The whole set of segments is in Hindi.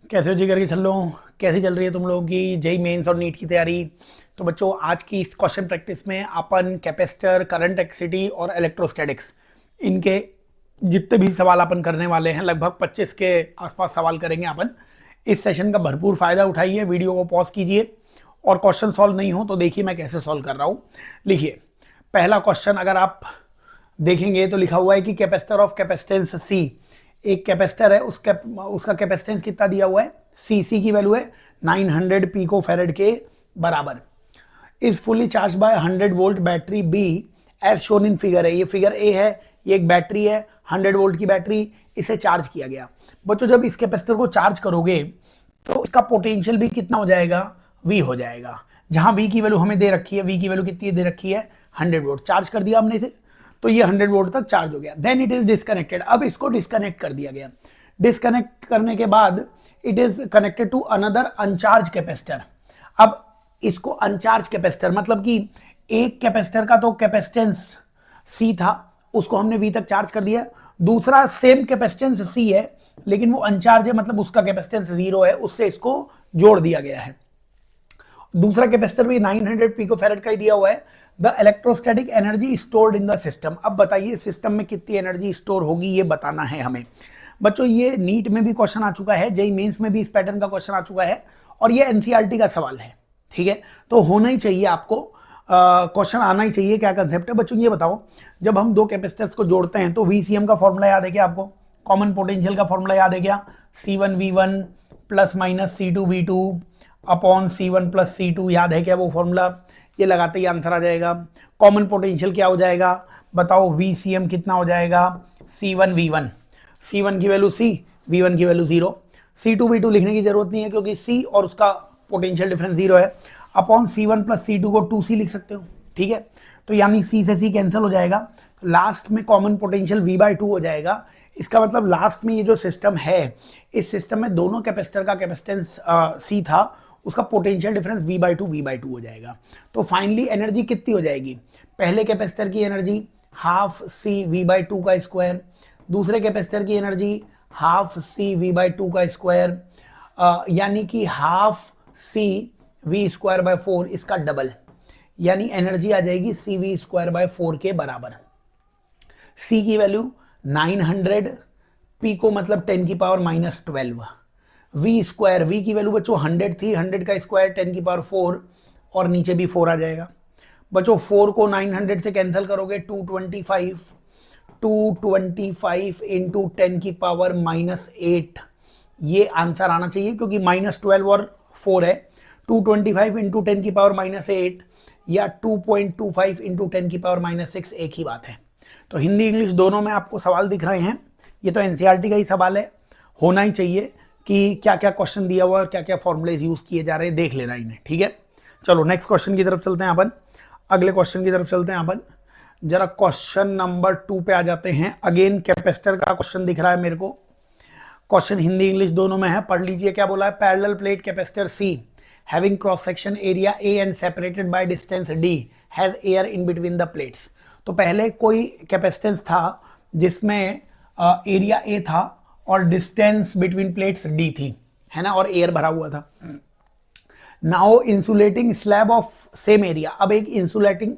कैसे हो जी करके चल लो। कैसी चल रही है तुम लोगों की जेई मेंस और नीट की तैयारी। तो बच्चों आज की इस क्वेश्चन प्रैक्टिस में अपन कैपेसिटर, करंट एक्सिटी और इलेक्ट्रोस्टैटिक्स, इनके जितने भी सवाल अपन करने वाले हैं लगभग 25 के आसपास सवाल करेंगे अपन। इस सेशन का भरपूर फायदा उठाइए, वीडियो को पॉज कीजिए और क्वेश्चन सॉल्व नहीं हो तो देखिए मैं कैसे सॉल्व कर रहा हूँ। लिखिए पहला क्वेश्चन, अगर आप देखेंगे तो लिखा हुआ है कि कैपेसिटर ऑफ कैपेसिटेंस सी, एक कैपेसिटर है उसका कैपेसिटेंस कितना दिया हुआ है, सी की वैल्यू है 900 पिको फेरेड के बराबर। Is fully charge by 100 volt battery B as shown in figure है। ये फिगर ए है, ये एक बैटरी है 100 वोल्ट की बैटरी, इसे चार्ज किया गया। बच्चों जब इस कैपेसिटर को चार्ज करोगे तो इसका पोटेंशियल भी कितना हो जाएगा, वी हो जाएगा। जहां वी की वैल्यू हमें दे रखी है, वी की वैल्यू कितनी दे रखी है 100 वोल्ट, चार्ज कर दिया हमने इसे तो ये 100 वोल्ट तक चार्ज हो गया। देन इट इज डिस्कनेक्टेड, अब इसको डिस्कनेक्ट कर दिया गया। डिस्कनेक्ट करने के बाद it is connected to another uncharge capacitor. अब इसको अनचार्ज कैपेसिटर मतलब कि एक कैपेसिटर का तो कैपेसिटेंस सी था, उसको हमने वी तक चार्ज कर दिया। दूसरा सेम कैपेसिटेंस सी है लेकिन वो अनचार्ज है, मतलब उसका कैपेसिटेंस 0 है, उससे इसको जोड़ दिया गया है। दूसरा कैपेसिटर भी 900 पिकोफैरेड का ही दिया हुआ है। The electrostatic energy stored in the system, अब बताइए सिस्टम में कितनी एनर्जी स्टोर होगी ये बताना है हमें। बच्चों ये नीट में भी क्वेश्चन आ चुका है, जेई मेंस में भी इस पैटर्न का क्वेश्चन आ चुका है और ये एनसीईआरटी का सवाल है। ठीक है, तो होना ही चाहिए आपको, क्वेश्चन आना ही चाहिए। क्या कंसेप्ट है बच्चों ये बताओ। जब हम दो कैपेसिटर्स को जोड़ते हैं तो वीसीएम का फॉर्मूला याद है क्या आपको, कॉमन पोटेंशियल का फॉर्मूला याद है क्या, C1V1 plus minus C2V2 upon C1 plus C2, याद है क्या वो फॉर्मूला। ये लगाते ही आंसर आ जाएगा। कॉमन पोटेंशियल क्या हो जाएगा बताओ, VCM कितना हो जाएगा C1V1, C1 की वैल्यू C, V1 की वैल्यू 0। C2V2 लिखने की जरूरत नहीं है क्योंकि C और उसका पोटेंशियल डिफरेंस 0 है। अपॉन C1 प्लस C2 को 2C लिख सकते हो। ठीक है, तो यानी C से C कैंसिल हो जाएगा, तो लास्ट में कॉमन पोटेंशियल V/2 हो जाएगा। इसका मतलब लास्ट में ये जो सिस्टम है, इस सिस्टम में दोनों कैपेसिटर का कैपेसिटेंस C था, उसका पोटेंशियल डिफरेंस V/2 हो जाएगा। तो फाइनली एनर्जी कितनी हो जाएगी, पहले कैपेसिटर की एनर्जी हाफ C V/2 का स्क्वायर, दूसरे कैपेसिटर की एनर्जी हाफ C V/2 का स्क्वायर, यानी कि हाफ C V²/4, इसका डबल, यानी एनर्जी आ जाएगी CV²/4 के बराबर। C की वैल्यू 900, P को मतलब 10⁻⁻12, V² की वैल्यू बच्चों 100 थी, 100 का स्क्वायर 10⁻4 और नीचे भी 4 आ जाएगा। बच्चों 4 को 900 से कैंसिल करोगे 225, 225 इंटू 10⁻�8, ये आंसर आना चाहिए क्योंकि -12 और 4 है। 225 इंटू 10⁻⁸ या 2.25 इंटू 10⁻�6 एक ही बात है। तो हिंदी इंग्लिश दोनों में आपको सवाल दिख रहे हैं, ये तो एनसीईआरटी का ही सवाल है, होना ही चाहिए कि क्या क्या क्वेश्चन दिया हुआ है और क्या क्या फॉर्मूलेज यूज किए जा रहे हैं, देख लेना इन्हें। ठीक है, चलो नेक्स्ट क्वेश्चन की तरफ चलते हैं अपन, अगले क्वेश्चन की तरफ चलते हैं अपन। जरा क्वेश्चन नंबर 2 पे आ जाते हैं। अगेन कैपेसिटर का क्वेश्चन दिख रहा है मेरे को, क्वेश्चन हिंदी इंग्लिश दोनों में है, पढ़ लीजिए क्या बोला है। Parallel plate capacitor C having cross section area A and separated by distance D has air in between the plates. तो पहले कोई कैपेसिटेंस था जिसमें एरिया A था और डिस्टेंस बिटवीन प्लेट्स D थी, है ना, और एयर भरा हुआ था। Now insulating slab of same area, अब एक इंसुलेटिंग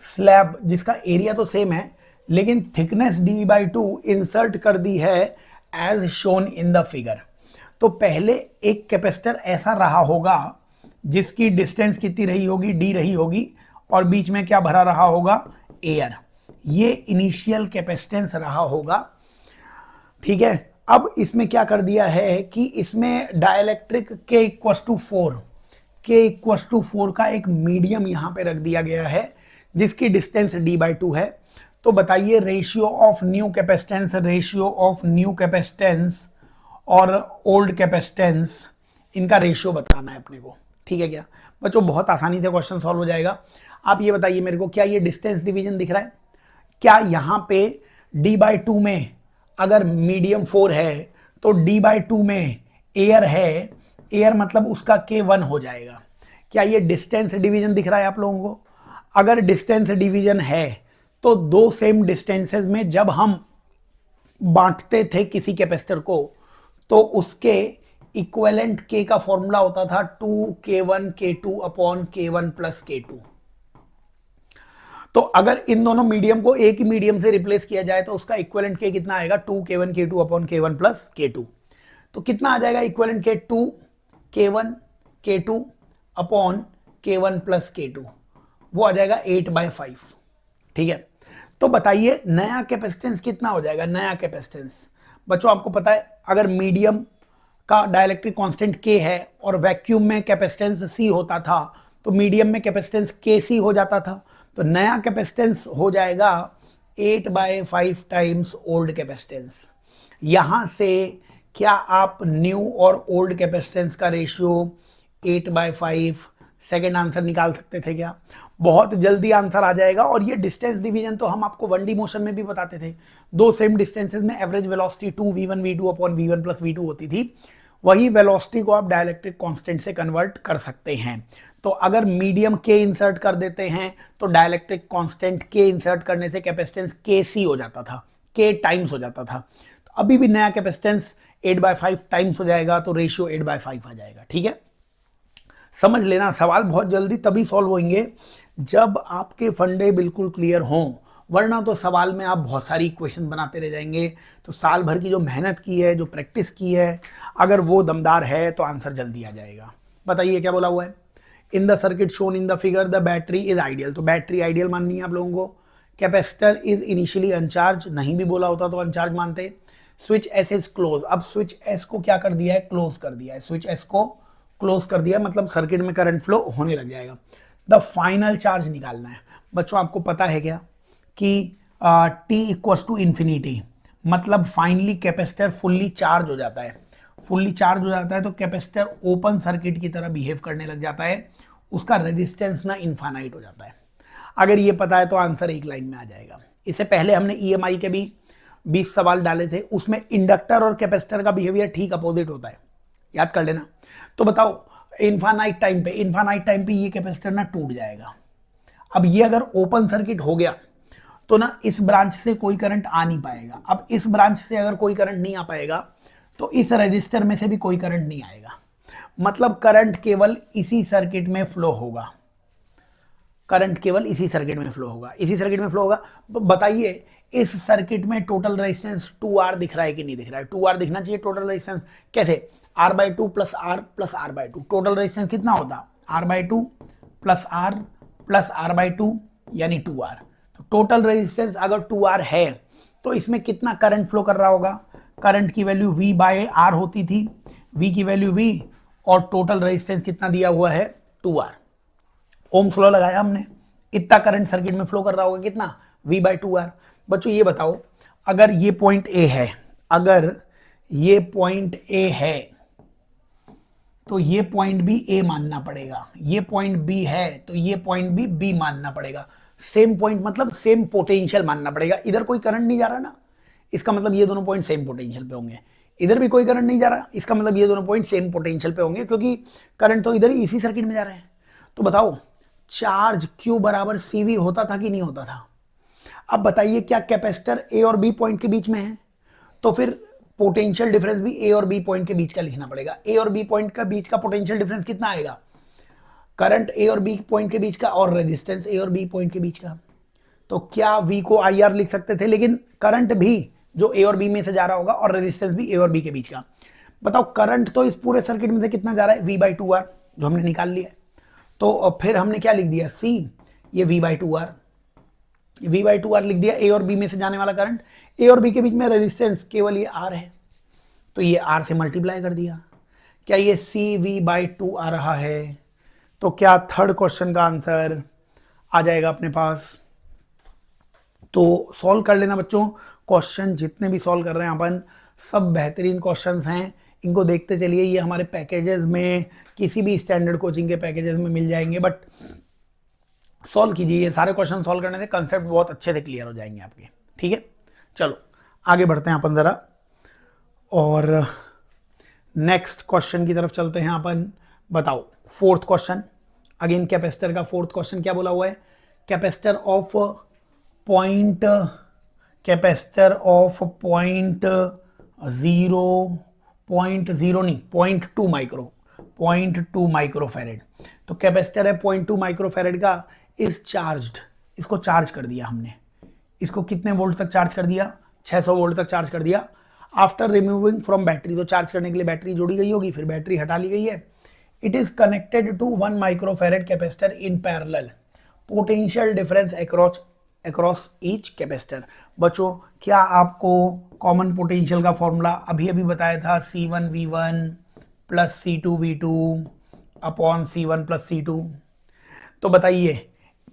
स्लैब जिसका एरिया तो सेम है लेकिन थिकनेस D/2 इंसर्ट कर दी है as shown in the figure. तो पहले एक कैपेसिटर ऐसा रहा होगा जिसकी डिस्टेंस कितनी रही होगी, D रही होगी, और बीच में क्या भरा रहा होगा, एयर। ये इनिशियल कैपेसिटेंस रहा होगा। ठीक है, अब इसमें क्या कर दिया है कि इसमें डाइलेक्ट्रिक K=4, K=4 का एक मीडियम यहां पे रख दिया गया है जिसकी डिस्टेंस D/2 है। तो बताइए ratio of new capacitance, ratio of new capacitance और ओल्ड कैपेसिटेंस, इनका रेशियो बताना है अपने को। ठीक है क्या बच्चों, बहुत आसानी से क्वेश्चन सॉल्व हो जाएगा। आप ये बताइए मेरे को, क्या ये डिस्टेंस डिवीजन दिख रहा है, क्या यहाँ पे D/2 में अगर मीडियम 4 है तो D/2 में एयर है, एयर मतलब उसका K1 हो जाएगा। क्या ये डिस्टेंस डिवीजन दिख रहा है आप लोगों को? अगर डिस्टेंस डिवीजन है तो दो सेम डिस्टेंसेस में जब हम बांटते थे किसी कैपेसिटर को तो उसके इक्विवेलेंट के का फॉर्मूला होता था 2k1k2 upon k1 plus k2। तो अगर इन दोनों मीडियम को एक ही मीडियम से रिप्लेस किया जाए तो उसका इक्विवेलेंट के कितना आएगा 2k1k2 upon k1 plus k2। तो कितना आ जाएगा इक्विवेलेंट के 2k1k2 upon k1 plus k2, वो आ जाएगा 8/5। ठीक है, तो बताइए नया कैपेसिटेंस कितना हो जाएगा। नया कैपेसिटेंस बच्चों आपको पता है, अगर मीडियम का डाइलेक्ट्रिक कांस्टेंट K है और वैक्यूम में कैपेसिटेंस C होता था, तो मीडियम में कैपेसिटेंस KC हो जाता था। तो नया कैपेसिटेंस हो जाएगा 8/5 टाइम्स ओल्ड कैपेसिटेंस। यहां से क्या आप न्यू और ओल्ड कैपेसिटेंस का रेशियो 8/5 सेकेंड आंसर निकाल सकते थे क्या? बहुत जल्दी आंसर आ जाएगा। और ये डिस्टेंस डिवीजन तो हम आपको 1D मोशन में भी बताते थे। दो सेम डिस्टेंसेस में average velocity 2v1v2 upon v1 plus v2 होती थी। वही वेलोसिटी को आप डाइलेक्ट्रिक कांस्टेंट से कन्वर्ट कर सकते हैं। तो अगर मीडियम K इंसर्ट कर देते हैं तो डाइलेक्ट्रिक कांस्टेंट K इंसर्ट करने से कैपेसिटेंस KC हो जाता था, K टाइम्स हो जाता था। तो अभी भी नया कैपेसिटेंस 8/5 टाइम्स हो जाएगा, तो रेशियो 8/5 आ जाएगा। ठीक है, समझ लेना, सवाल बहुत जल्दी तभी सॉल्व होंगे जब आपके फंडे बिल्कुल क्लियर हों, वरना तो सवाल में आप बहुत सारी इक्वेशन बनाते रह जाएंगे। तो साल भर की जो मेहनत की है, जो प्रैक्टिस की है, अगर वो दमदार है तो आंसर जल्दी आ जाएगा। बताइए क्या बोला हुआ है। In the circuit shown in the figure the battery is ideal. तो बैटरी आइडियल माननी है आप लोगों को। कैपेसिटर इज इनिशियली अनचार्ज, नहीं भी बोला होता तो अनचार्ज मानते। स्विच एस इज क्लोज, अब स्विच एस को क्या कर दिया है, क्लोज कर दिया है। स्विच एस को क्लोज कर दिया मतलब सर्किट में करंट फ्लो होने लग जाएगा। द फाइनल चार्ज निकालना है। बच्चों आपको पता है क्या कि t इक्वल्स टू इन्फिनिटी, मतलब फाइनली कैपेसिटर फुल्ली चार्ज हो जाता है। फुल्ली चार्ज हो जाता है तो कैपेसिटर ओपन सर्किट की तरह बिहेव करने लग जाता है, उसका रेजिस्टेंस ना इनफाइनाइट हो जाता है। अगर ये पता है तो आंसर एक लाइन में आ जाएगा। इससे पहले हमने EMI के भी 20 सवाल डाले थे, उसमें इंडक्टर और कैपेसिटर का बिहेवियर ठीक अपोजिट होता है, याद कर लेना। तो बताओ इनफाइनाइट टाइम पे ये कैपेसिटर ना टूट जाएगा। अब ये अगर ओपन सर्किट हो गया तो ना इस ब्रांच से कोई करंट आ नहीं पाएगा। अब इस ब्रांच से अगर कोई करंट नहीं आ पाएगा तो इस रेजिस्टर में से भी कोई करंट नहीं आएगा, मतलब करंट केवल इसी सर्किट में फ्लो होगा। करंट केवल इसी सर्किट में फ्लो होगा, इसी सर्किट में फ्लो होगा। बताइए इस सर्किट में टोटल रेजिस्टेंस 2R दिख रहा है कि नहीं दिख रहा है? 2R दिखना चाहिए टोटल रेजिस्टेंस। कैसे? R/2 plus R plus R/2। Total resistance कितना होता? R/2 plus R plus R/2 यानी 2R। तो टोटल रेजिस्टेंस अगर 2R है तो इसमें कितना करंट फ्लो कर रहा होगा? करंट की वैल्यू V/R होती थी, V की वैल्यू V, और टोटल रेजिस्टेंस कितना दिया हुआ है? 2R। ओम्स लॉ लगाया हमने, इतना करंट सर्किट में फ्लो कर रहा होगा कितना? V/2R। बच्चों ये बताओ, अगर ये पॉइंट A है, अगर ये पॉइंट A है तो ये पॉइंट भी A मानना पड़ेगा। ये पॉइंट B है तो ये पॉइंट भी B मानना पड़ेगा। सेम पॉइंट मतलब सेम पोटेंशियल मानना पड़ेगा। इधर कोई करंट नहीं जा रहा ना, इसका मतलब ये दोनों पॉइंट सेम पोटेंशियल पे होंगे। इधर भी कोई करंट नहीं जा रहा, इसका मतलब ये दोनों पॉइंट सेम पोटेंशियल पे होंगे, क्योंकि करंट तो इधर ही इसी सर्किट में जा रहे हैं। तो बताओ चार्ज Q बराबर CV होता था कि नहीं होता था? अब बताइए क्या कैपेसिटर A और B पॉइंट के बीच में है? तो फिर पोटेंशियल डिफरेंस भी A और B पॉइंट के बीच का लिखना पड़ेगा। A और B पॉइंट का बीच का पोटेंशियल डिफरेंस कितना आएगा? करंट A और B पॉइंट के बीच का और रेजिस्टेंस A और B पॉइंट के बीच का। तो क्या V को IR लिख सकते थे, लेकिन करंट भी जो A और B में से जा रहा होगा और रेजिस्टेंस भी A और B के बीच का। बताओ करंट तो इस पूरे सर्किट में से कितना जा रहा है? V/2R, जो हमने निकाल लिया। तो फिर हमने क्या लिख दिया? C, ये V/2R लिख दिया। A और B में से जाने वाला करंट, A और B के बीच में रेजिस्टेंस केवल ये R है, तो ये R से मल्टीप्लाई कर दिया। क्या ये CV/2 आ रहा है? तो क्या थर्ड क्वेश्चन का आंसर आ जाएगा अपने पास? तो सॉल्व कर लेना बच्चों। क्वेश्चन जितने भी सॉल्व कर रहे हैं अपन, सब बेहतरीन क्वेश्चंस हैं, इनको देखते चलिए। ये हमारे पैकेजेस में, किसी भी स्टैंडर्ड कोचिंग के पैकेजेस में मिल जाएंगे, बट सॉल्व कीजिए। ये सारे क्वेश्चन सॉल्व करने से कंसेप्ट बहुत अच्छे से क्लियर हो जाएंगे आपके। ठीक है, चलो आगे बढ़ते हैं अपन ज़रा, और नेक्स्ट क्वेश्चन की तरफ चलते हैं अपन। बताओ फोर्थ क्वेश्चन, अगेन कैपेसिटर का फोर्थ क्वेश्चन क्या बोला हुआ है? कैपेसिटर ऑफ पॉइंट 0 0.0 नहीं, 0.2 माइक्रो, 0.2 माइक्रो फेरेड। तो कैपेसिटर है 0.2 माइक्रो फेरेड का, इज चार्ज्ड, इसको चार्ज कर दिया हमने, इसको कितने वोल्ट तक चार्ज कर दिया, 600 वोल्ट तक चार्ज कर दिया। आफ्टर रिमूविंग फ्रॉम बैटरी, तो चार्ज करने के लिए बैटरी जोड़ी गई होगी, फिर बैटरी हटा ली गई है। It is connected to 1 micro farad capacitor in parallel, potential difference across each capacitor. बच्चों क्या आपको कॉमन पोटेंशियल का फॉर्मूला अभी अभी बताया था, C1V1 plus C2V2 upon C1 plus C2। तो बताइए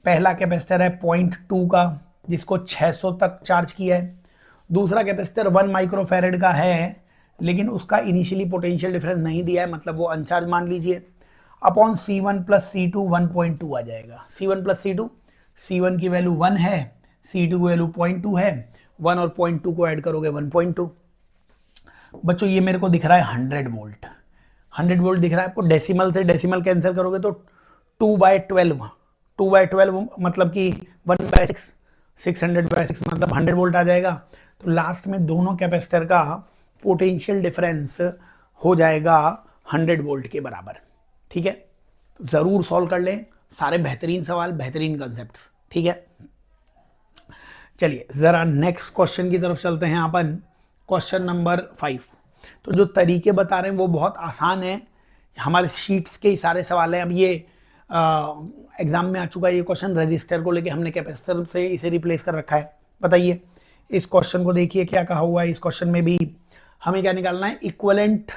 पहला कैपेसिटर है 0.2 का जिसको 600 तक चार्ज किया है, दूसरा कैपेसिटर 1 माइक्रो फेरेड का है लेकिन उसका इनिशियली पोटेंशियल डिफरेंस नहीं दिया है, मतलब वो अनचार्ज मान लीजिए, अपॉन C1 प्लस C2 1.2 आ जाएगा। C1 प्लस C2, C1 की वैल्यू 1 है, C2 की वैल्यू 0.2 है, 1 और 0.2 को ऐड करोगे 1.2। बच्चों ये मेरे को दिख रहा है 100 वोल्ट, 100 वोल्ट दिख रहा है आपको। डेसिमल से डेसिमल कैंसिल करोगे तो 2/12, 2/12 मतलब कि 1/6, 600/6 मतलब 100 वोल्ट आ जाएगा। तो लास्ट में दोनों कैपेसिटर का पोटेंशियल डिफरेंस हो जाएगा 100 वोल्ट के बराबर। ठीक है, ज़रूर सॉल्व कर लें, सारे बेहतरीन सवाल, बेहतरीन कंसेप्ट। ठीक है, चलिए ज़रा नेक्स्ट क्वेश्चन की तरफ चलते हैं अपन, क्वेश्चन नंबर 5। तो जो तरीके बता रहे हैं वो बहुत आसान है, हमारे शीट्स के ही सारे सवाल हैं। अब ये एग्जाम में आ चुका है ये क्वेश्चन, रजिस्टर को लेके हमने कैपेसिटर से इसे रिप्लेस कर रखा है। बताइए इस क्वेश्चन को देखिए क्या कहा हुआ है। इस क्वेश्चन में भी हमें क्या निकालना है, इक्विवेलेंट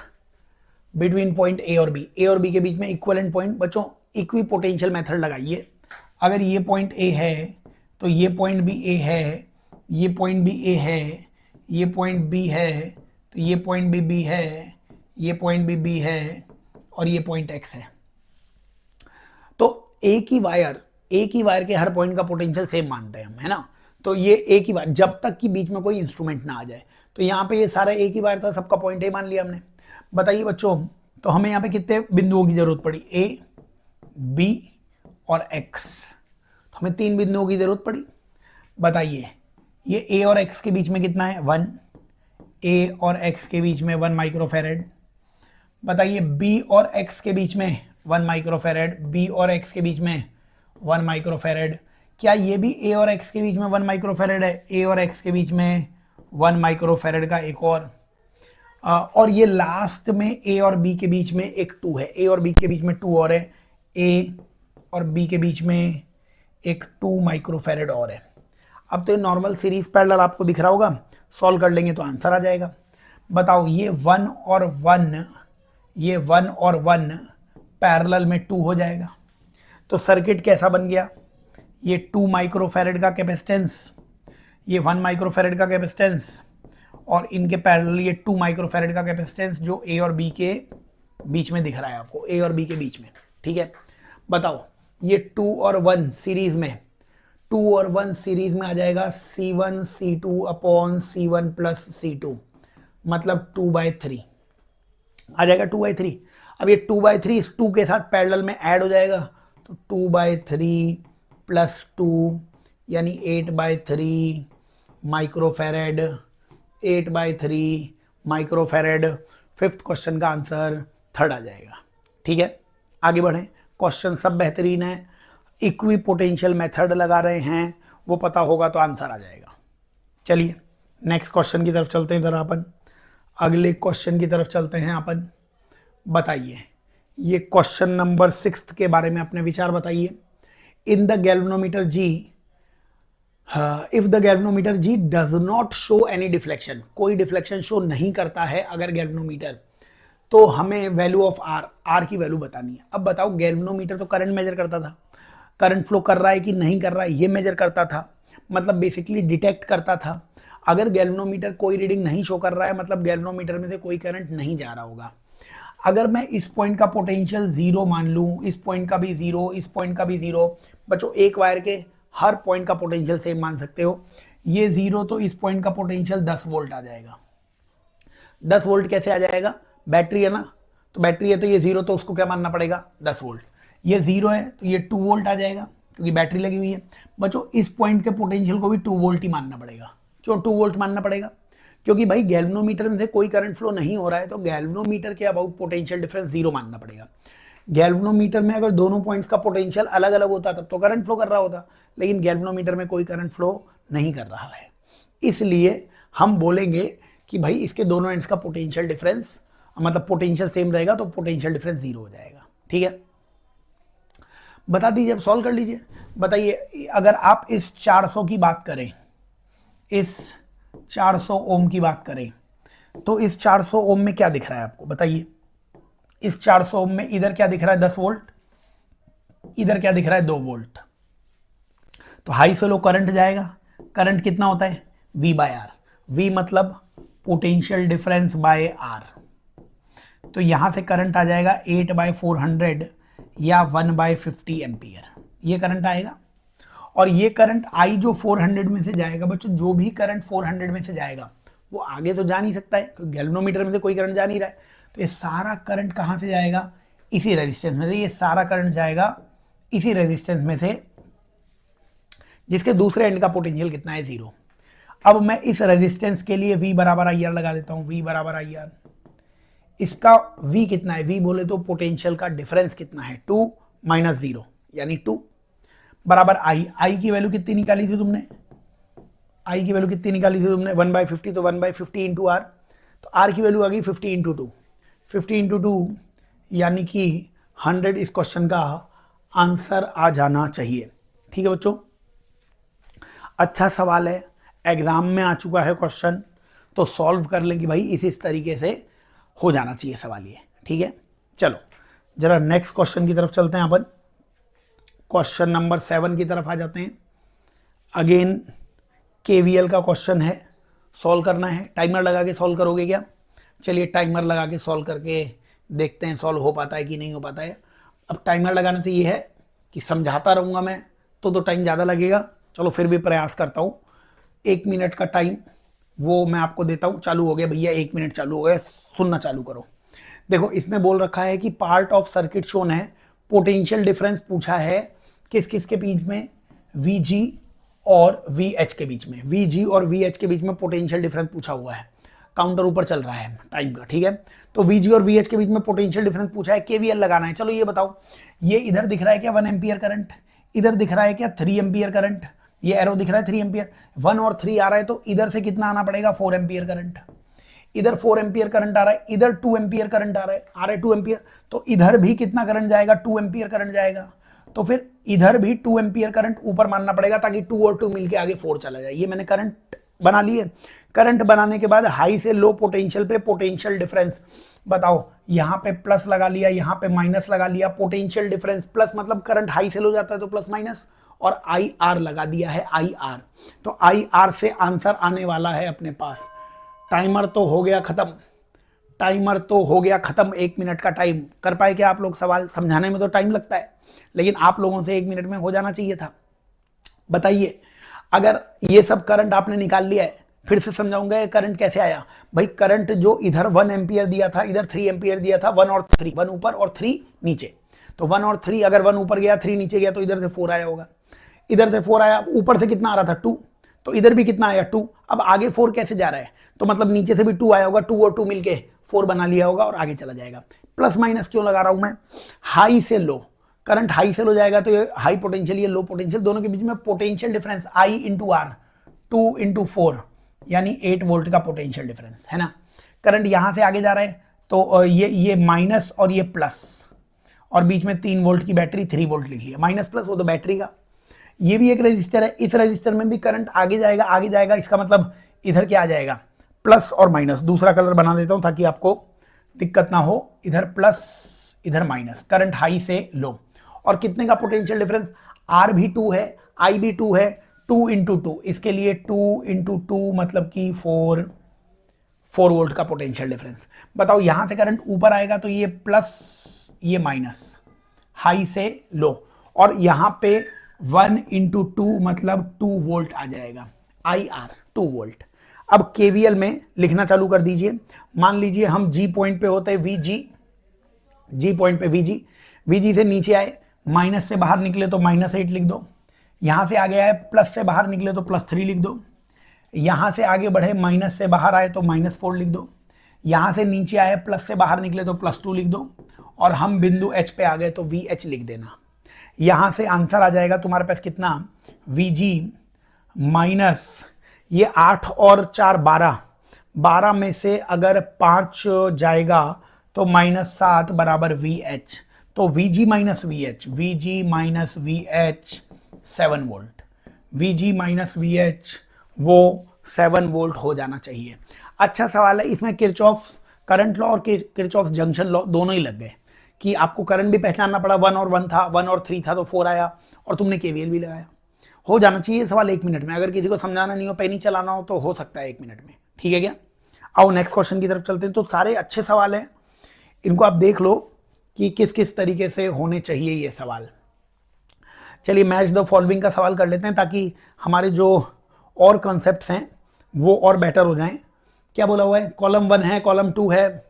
बिटवीन पॉइंट ए और बी, ए और बी के बीच में इक्विवेलेंट पॉइंट। बच्चों इक्वी पोटेंशियल मेथड लगाइए, अगर ये पॉइंट ए है तो ये पॉइंट भी ए है, ये पॉइंट भी ए है, ये पॉइंट बी है, तो ये पॉइंट भी बी है, ये पॉइंट भी बी है और ये पॉइंट एक्स है। तो एक ही वायर के हर पॉइंट का पोटेंशियल सेम मानते हैं हम, है ना। तो ये एक ही वायर, जब तक कि बीच में कोई इंस्ट्रूमेंट ना आ जाए। तो यहाँ पे ये सारा एक ही वायर था, सबका पॉइंट ए मान लिया हमने। बताइए बच्चों तो हमें यहाँ पे कितने बिंदुओं की जरूरत पड़ी, ए, बी और एक्स। तो हमें 3 बिंदुओं की जरूरत पड़ी। बताइए ये ए और एक्स के बीच में कितना है, 1, ए और एक्स के बीच में 1 माइक्रो फेरेड। बताइए बी और एक्स के बीच में 1 माइक्रो फेरेड, बी और एक्स के बीच में 1 माइक्रो फेरेड। क्या ये भी ए और एक्स के बीच में 1 माइक्रो फेरेड है, ए और एक्स के बीच में 1 माइक्रो फेरेड का एक और ये लास्ट में ए और बी के बीच में एक 2 है, ए और बी के बीच में 2 और है, ए और बी के बीच में एक 2 माइक्रो फेरेड और है। अब तो ये नॉर्मल सीरीज पैरेलल आपको दिख रहा होगा, सॉल्व कर लेंगे तो आंसर आ जाएगा। बताओ ये 1 और 1, ये 1 और 1 पैरेलल में 2 हो जाएगा। तो सर्किट कैसा बन गया, ये 2 माइक्रो फेरेड का कैपेसिटेंस, ये 1 माइक्रो फेरेड का कैपेसिटेंस और इनके पैरेलल ये 2 माइक्रो फेरेड का कैपेसिटेंस जो ए और बी के बीच में दिख रहा है आपको, ए और बी के बीच में। ठीक है, बताओ ये 2 और 1 सीरीज में, 2 और 1 सीरीज में आ जाएगा C1 C2 upon C1 plus C2, मतलब 2/3 आ जाएगा, 2/3। अब ये 2/3 इस 2 के साथ पैरेलल में ऐड हो जाएगा, तो 2/3 प्लस 2 यानी 8/3 माइक्रो फेरेड, 8/3 माइक्रो फेरेड। 5th क्वेश्चन का आंसर 3rd आ जाएगा। ठीक है, आगे बढ़ें, क्वेश्चन सब बेहतरीन है, इक्वी पोटेंशियल मेथड लगा रहे हैं, वो पता होगा तो आंसर आ जाएगा। चलिए नेक्स्ट क्वेश्चन की तरफ चलते हैं, इधर अपन अगले क्वेश्चन की तरफ चलते हैं अपन। बताइए ये क्वेश्चन नंबर 6 के बारे में अपने विचार बताइए। In the galvanometer G, if the galvanometer G does not show any deflection, कोई डिफ्लेक्शन शो नहीं करता है अगर गैल्वेनोमीटर, तो हमें वैल्यू ऑफ आर की वैल्यू बतानी है। अब बताओ गैल्वेनोमीटर तो करंट मेजर करता था, करंट फ्लो कर रहा है कि नहीं कर रहा है ये मेजर करता था, मतलब बेसिकली डिटेक्ट करता था। अगर गैल्वेनोमीटर कोई रीडिंग नहीं शो कर रहा है मतलब गैल्वेनोमीटर में से कोई करंट नहीं जा रहा होगा। अगर मैं इस पॉइंट का पोटेंशियल 0 मान लूँ, इस पॉइंट का भी 0, इस पॉइंट का भी 0, बच्चों एक वायर के हर पॉइंट का पोटेंशियल सेम मान सकते हो। ये 0 तो इस पॉइंट का पोटेंशियल 10 वोल्ट आ जाएगा। 10 वोल्ट कैसे आ जाएगा, बैटरी है ना, तो बैटरी है तो ये 0 तो उसको क्या मानना पड़ेगा 10 वोल्ट। ये 0 है तो ये 2 वोल्ट आ जाएगा क्योंकि बैटरी लगी हुई है। बच्चों इस पॉइंट के पोटेंशियल को भी 2 वोल्ट ही मानना पड़ेगा। क्यों 2 वोल्ट मानना पड़ेगा, क्योंकि भाई गैल्वेनोमीटर में से कोई करंट फ्लो नहीं हो रहा है, तो गैल्वेनोमीटर के अबाउट पोटेंशियल डिफरेंस जीरो मानना पड़ेगा। गैल्वेनोमीटर में अगर दोनों पॉइंट्स का पोटेंशियल अलग अलग होता तब तो करंट फ्लो कर रहा होता, लेकिन गैल्वेनोमीटर में कोई करंट फ्लो नहीं कर रहा है, इसलिए हम बोलेंगे कि भाई इसके दोनों एंड्स का पोटेंशियल डिफरेंस, मतलब पोटेंशियल सेम रहेगा तो पोटेंशियल डिफरेंस जीरो हो जाएगा। ठीक है, बता दीजिए, अब सॉल्व कर लीजिए। बताइए, अगर आप इस 400 की बात करें, इस 400 ओम की बात करें, तो इस 400 ओम में क्या दिख रहा है आपको? बताइए, इस 400 ओम में इधर क्या दिख रहा है? 10 वोल्ट, इधर क्या दिख रहा है? 2 वोल्ट। तो हाई से लो करंट जाएगा, करंट कितना होता है? V by R. V मतलब पोटेंशियल डिफरेंस बाय आर, तो यहां से करंट आ जाएगा 8/400 या 1/50 एम्पियर, ये करंट आएगा। और ये करंट आई जो 400 में से जाएगा, बच्चों जो भी करंट 400 में से जाएगा वो आगे तो जा नहीं सकता है, क्योंकि गैल्वेनोमीटर में से कोई करंट जा नहीं रहा है, तो ये सारा करंट कहां से जाएगा? इसी रेजिस्टेंस में से। ये सारा करंट जाएगा इसी रेजिस्टेंस में से, जिसके दूसरे एंड का पोटेंशियल कितना है? जीरो। अब मैं इस रेजिस्टेंस के लिए V बराबर आई आर लगा देता हूं, V बराबर आई आर। इसका V कितना है? V बोले तो पोटेंशियल का डिफरेंस कितना है? 2 - 0 यानी 2 बराबर I की वैल्यू कितनी निकाली थी तुमने? I की वैल्यू कितनी निकाली थी तुमने? 1/50, तो 1/50 इंटू आर, तो R की वैल्यू आ गई 50 इंटू 2, 50 इंटू 2 यानी कि 100 इस क्वेश्चन का आंसर आ जाना चाहिए। ठीक है बच्चों, अच्छा सवाल है, एग्जाम में आ चुका है क्वेश्चन, तो सॉल्व कर लें कि भाई इस तरीके से हो जाना चाहिए सवाल ये। ठीक है, चलो जरा नेक्स्ट क्वेश्चन की तरफ चलते हैं अपन। क्वेश्चन नंबर 7 की तरफ आ जाते हैं। अगेन केवीएल का क्वेश्चन है, सॉल्व करना है। टाइमर लगा के सॉल्व करोगे क्या? चलिए टाइमर लगा के सॉल्व करके देखते हैं सॉल्व हो पाता है कि नहीं हो पाता है। अब टाइमर लगाने से ये है कि समझाता रहूँगा मैं तो टाइम ज़्यादा लगेगा। चलो फिर भी प्रयास करता हूँ। 1 मिनट का टाइम वो मैं आपको देता हूँ। चालू हो गया भैया, 1 मिनट चालू हो गया, सुनना चालू करो। देखो इसमें बोल रखा है कि पार्ट ऑफ सर्किट शोन है, पोटेंशियल डिफरेंस पूछा है किस किस के बीच में? VG और VH के बीच में। VG और VH के बीच में पोटेंशियल डिफरेंस पूछा हुआ है। काउंटर ऊपर चल रहा है टाइम का, ठीक है। तो VG और VH के बीच में पोटेंशियल डिफरेंस पूछा है, KVL लगाना है। चलो ये बताओ, ये इधर दिख रहा है क्या 1 एम्पियर करंट? इधर दिख रहा है क्या 3 एम्पियर करंट? ये एरो दिख रहा है 3 एम्पियर, 1 और 3 आ रहा है, तो इधर से कितना आना पड़ेगा? 4 एम्पियर करंट। इधर 4 एम्पियर करंट आ रहा है, इधर 2 एम्पियर करंट आ रहा है 2 एम्पियर, तो इधर भी कितना करंट जाएगा? 2 एम्पियर करंट जाएगा। तो फिर इधर भी 2 एम्पियर करंट ऊपर मानना पड़ेगा, ताकि 2 और 2 मिलके आगे 4 चला जाए। ये मैंने करंट बना लिए। करंट बनाने के बाद हाई से लो पोटेंशियल पे पोटेंशियल डिफरेंस बताओ, यहाँ पे प्लस लगा लिया, यहाँ पे माइनस लगा लिया। पोटेंशियल डिफरेंस प्लस मतलब करंट हाई से लो जाता है तो प्लस माइनस, और IR लगा दिया है IR। तो IR से आंसर आने वाला है अपने पास। टाइमर तो हो गया खत्म, टाइमर तो हो गया खत्म। 1 मिनट का टाइम कर पाए क्या आप लोग? सवाल समझाने में तो टाइम लगता है, लेकिन आप लोगों से 1 मिनट में हो जाना चाहिए था। बताइए, अगर ये सब करंट आपने निकाल लिया है, फिर से समझाऊंगा ये करंट कैसे आया। भाई करंट जो इधर 1 एम्पियर दिया था, इधर 3 एम्पियर दिया था, 1 और 3, 1 ऊपर और 3 नीचे। तो 1 और 3, अगर 1 ऊपर गया 3 नीचे गया, तो इधर से 4 आया होगा। इधर से 4 आया, ऊपर से कितना आ रहा था? 2, तो इधर भी कितना आया? 2। अब आगे 4 कैसे जा रहा है? तो मतलब नीचे से भी 2 आया होगा, 2 और 2 मिलके 4 बना लिया होगा और आगे चला जाएगा। प्लस माइनस क्यों लगा रहा हूं मैं? हाई से लो, करंट हाई से लो जाएगा तो ये हाई पोटेंशियल, ये लो पोटेंशियल, दोनों के बीच में potential difference I into R, 2 into 4 यानी 8 वोल्ट का पोटेंशियल डिफरेंस है ना। करंट यहां से आगे जा रहा है, तो ये माइनस और ये प्लस, और बीच में 3 वोल्ट की बैटरी, 3 वोल्ट लिख लिया, माइनस प्लस वो तो बैटरी का। ये भी एक रेजिस्टर है, इस रेजिस्टर में भी करंट आगे जाएगा, आगे जाएगा। इसका मतलब इधर क्या आ जाएगा? प्लस और माइनस। दूसरा कलर बना देता हूं ताकि आपको दिक्कत ना हो। इधर प्लस, इधर माइनस, करंट हाई से लो। और कितने का पोटेंशियल डिफरेंस? R भी 2 है, I भी 2 है, 2 इंटू 2, इसके लिए 2 इंटू 2 मतलब कि 4 वोल्ट का पोटेंशियल डिफरेंस। बताओ यहां से करंट ऊपर आएगा तो ये प्लस, ये माइनस, हाई से लो, और यहां पे 1 इंटू 2 मतलब 2 वोल्ट आ जाएगा। IR 2 volt. अब KVL में लिखना चालू कर दीजिए। मान लीजिए हम G पॉइंट पे होते हैं, VG, G पॉइंट पे VG, VG से नीचे आए, माइनस से बाहर निकले तो -8 लिख दो, यहां से आ गया है प्लस से बाहर निकले तो +3 लिख दो, यहाँ से आगे बढ़े माइनस से बाहर आए तो -4 लिख दो, यहाँ से नीचे आए प्लस से बाहर निकले तो +2 लिख दो, और हम बिंदु H पे आ गए तो VH लिख देना। यहाँ से आंसर आ जाएगा तुम्हारे पास कितना, VG माइनस ये 8 और 4 12, 12 में से अगर 5 जाएगा तो -7 बराबर VH, तो VG minus VH, VG minus VH 7 volt, VG minus VH वो 7 वोल्ट हो जाना चाहिए। अच्छा सवाल है, इसमें किरचॉफ करंट लॉ और किरचॉफ जंक्शन लॉ दोनों ही लग गए कि आपको करंट भी पहचानना पड़ा, 1 और 1 था, 1 और 3 था तो 4 आया, और तुमने केवीएल भी लगाया। हो जाना चाहिए सवाल 1 मिनट में, अगर किसी को समझाना नहीं हो, पेन ही चलाना हो तो हो सकता है 1 मिनट में। ठीक है क्या? आओ नेक्स्ट क्वेश्चन की तरफ चलते हैं। तो सारे अच्छे सवाल हैं, इनको आप देख लो कि किस किस तरीके से होने चाहिए ये सवाल। चलिए मैच द फॉलोइंग का सवाल कर लेते हैं ताकि हमारे जो और कॉन्सेप्ट्स हैं वो और बेटर हो जाएं। क्या बोला हुआ है, कॉलम 1 है, कॉलम 2 है,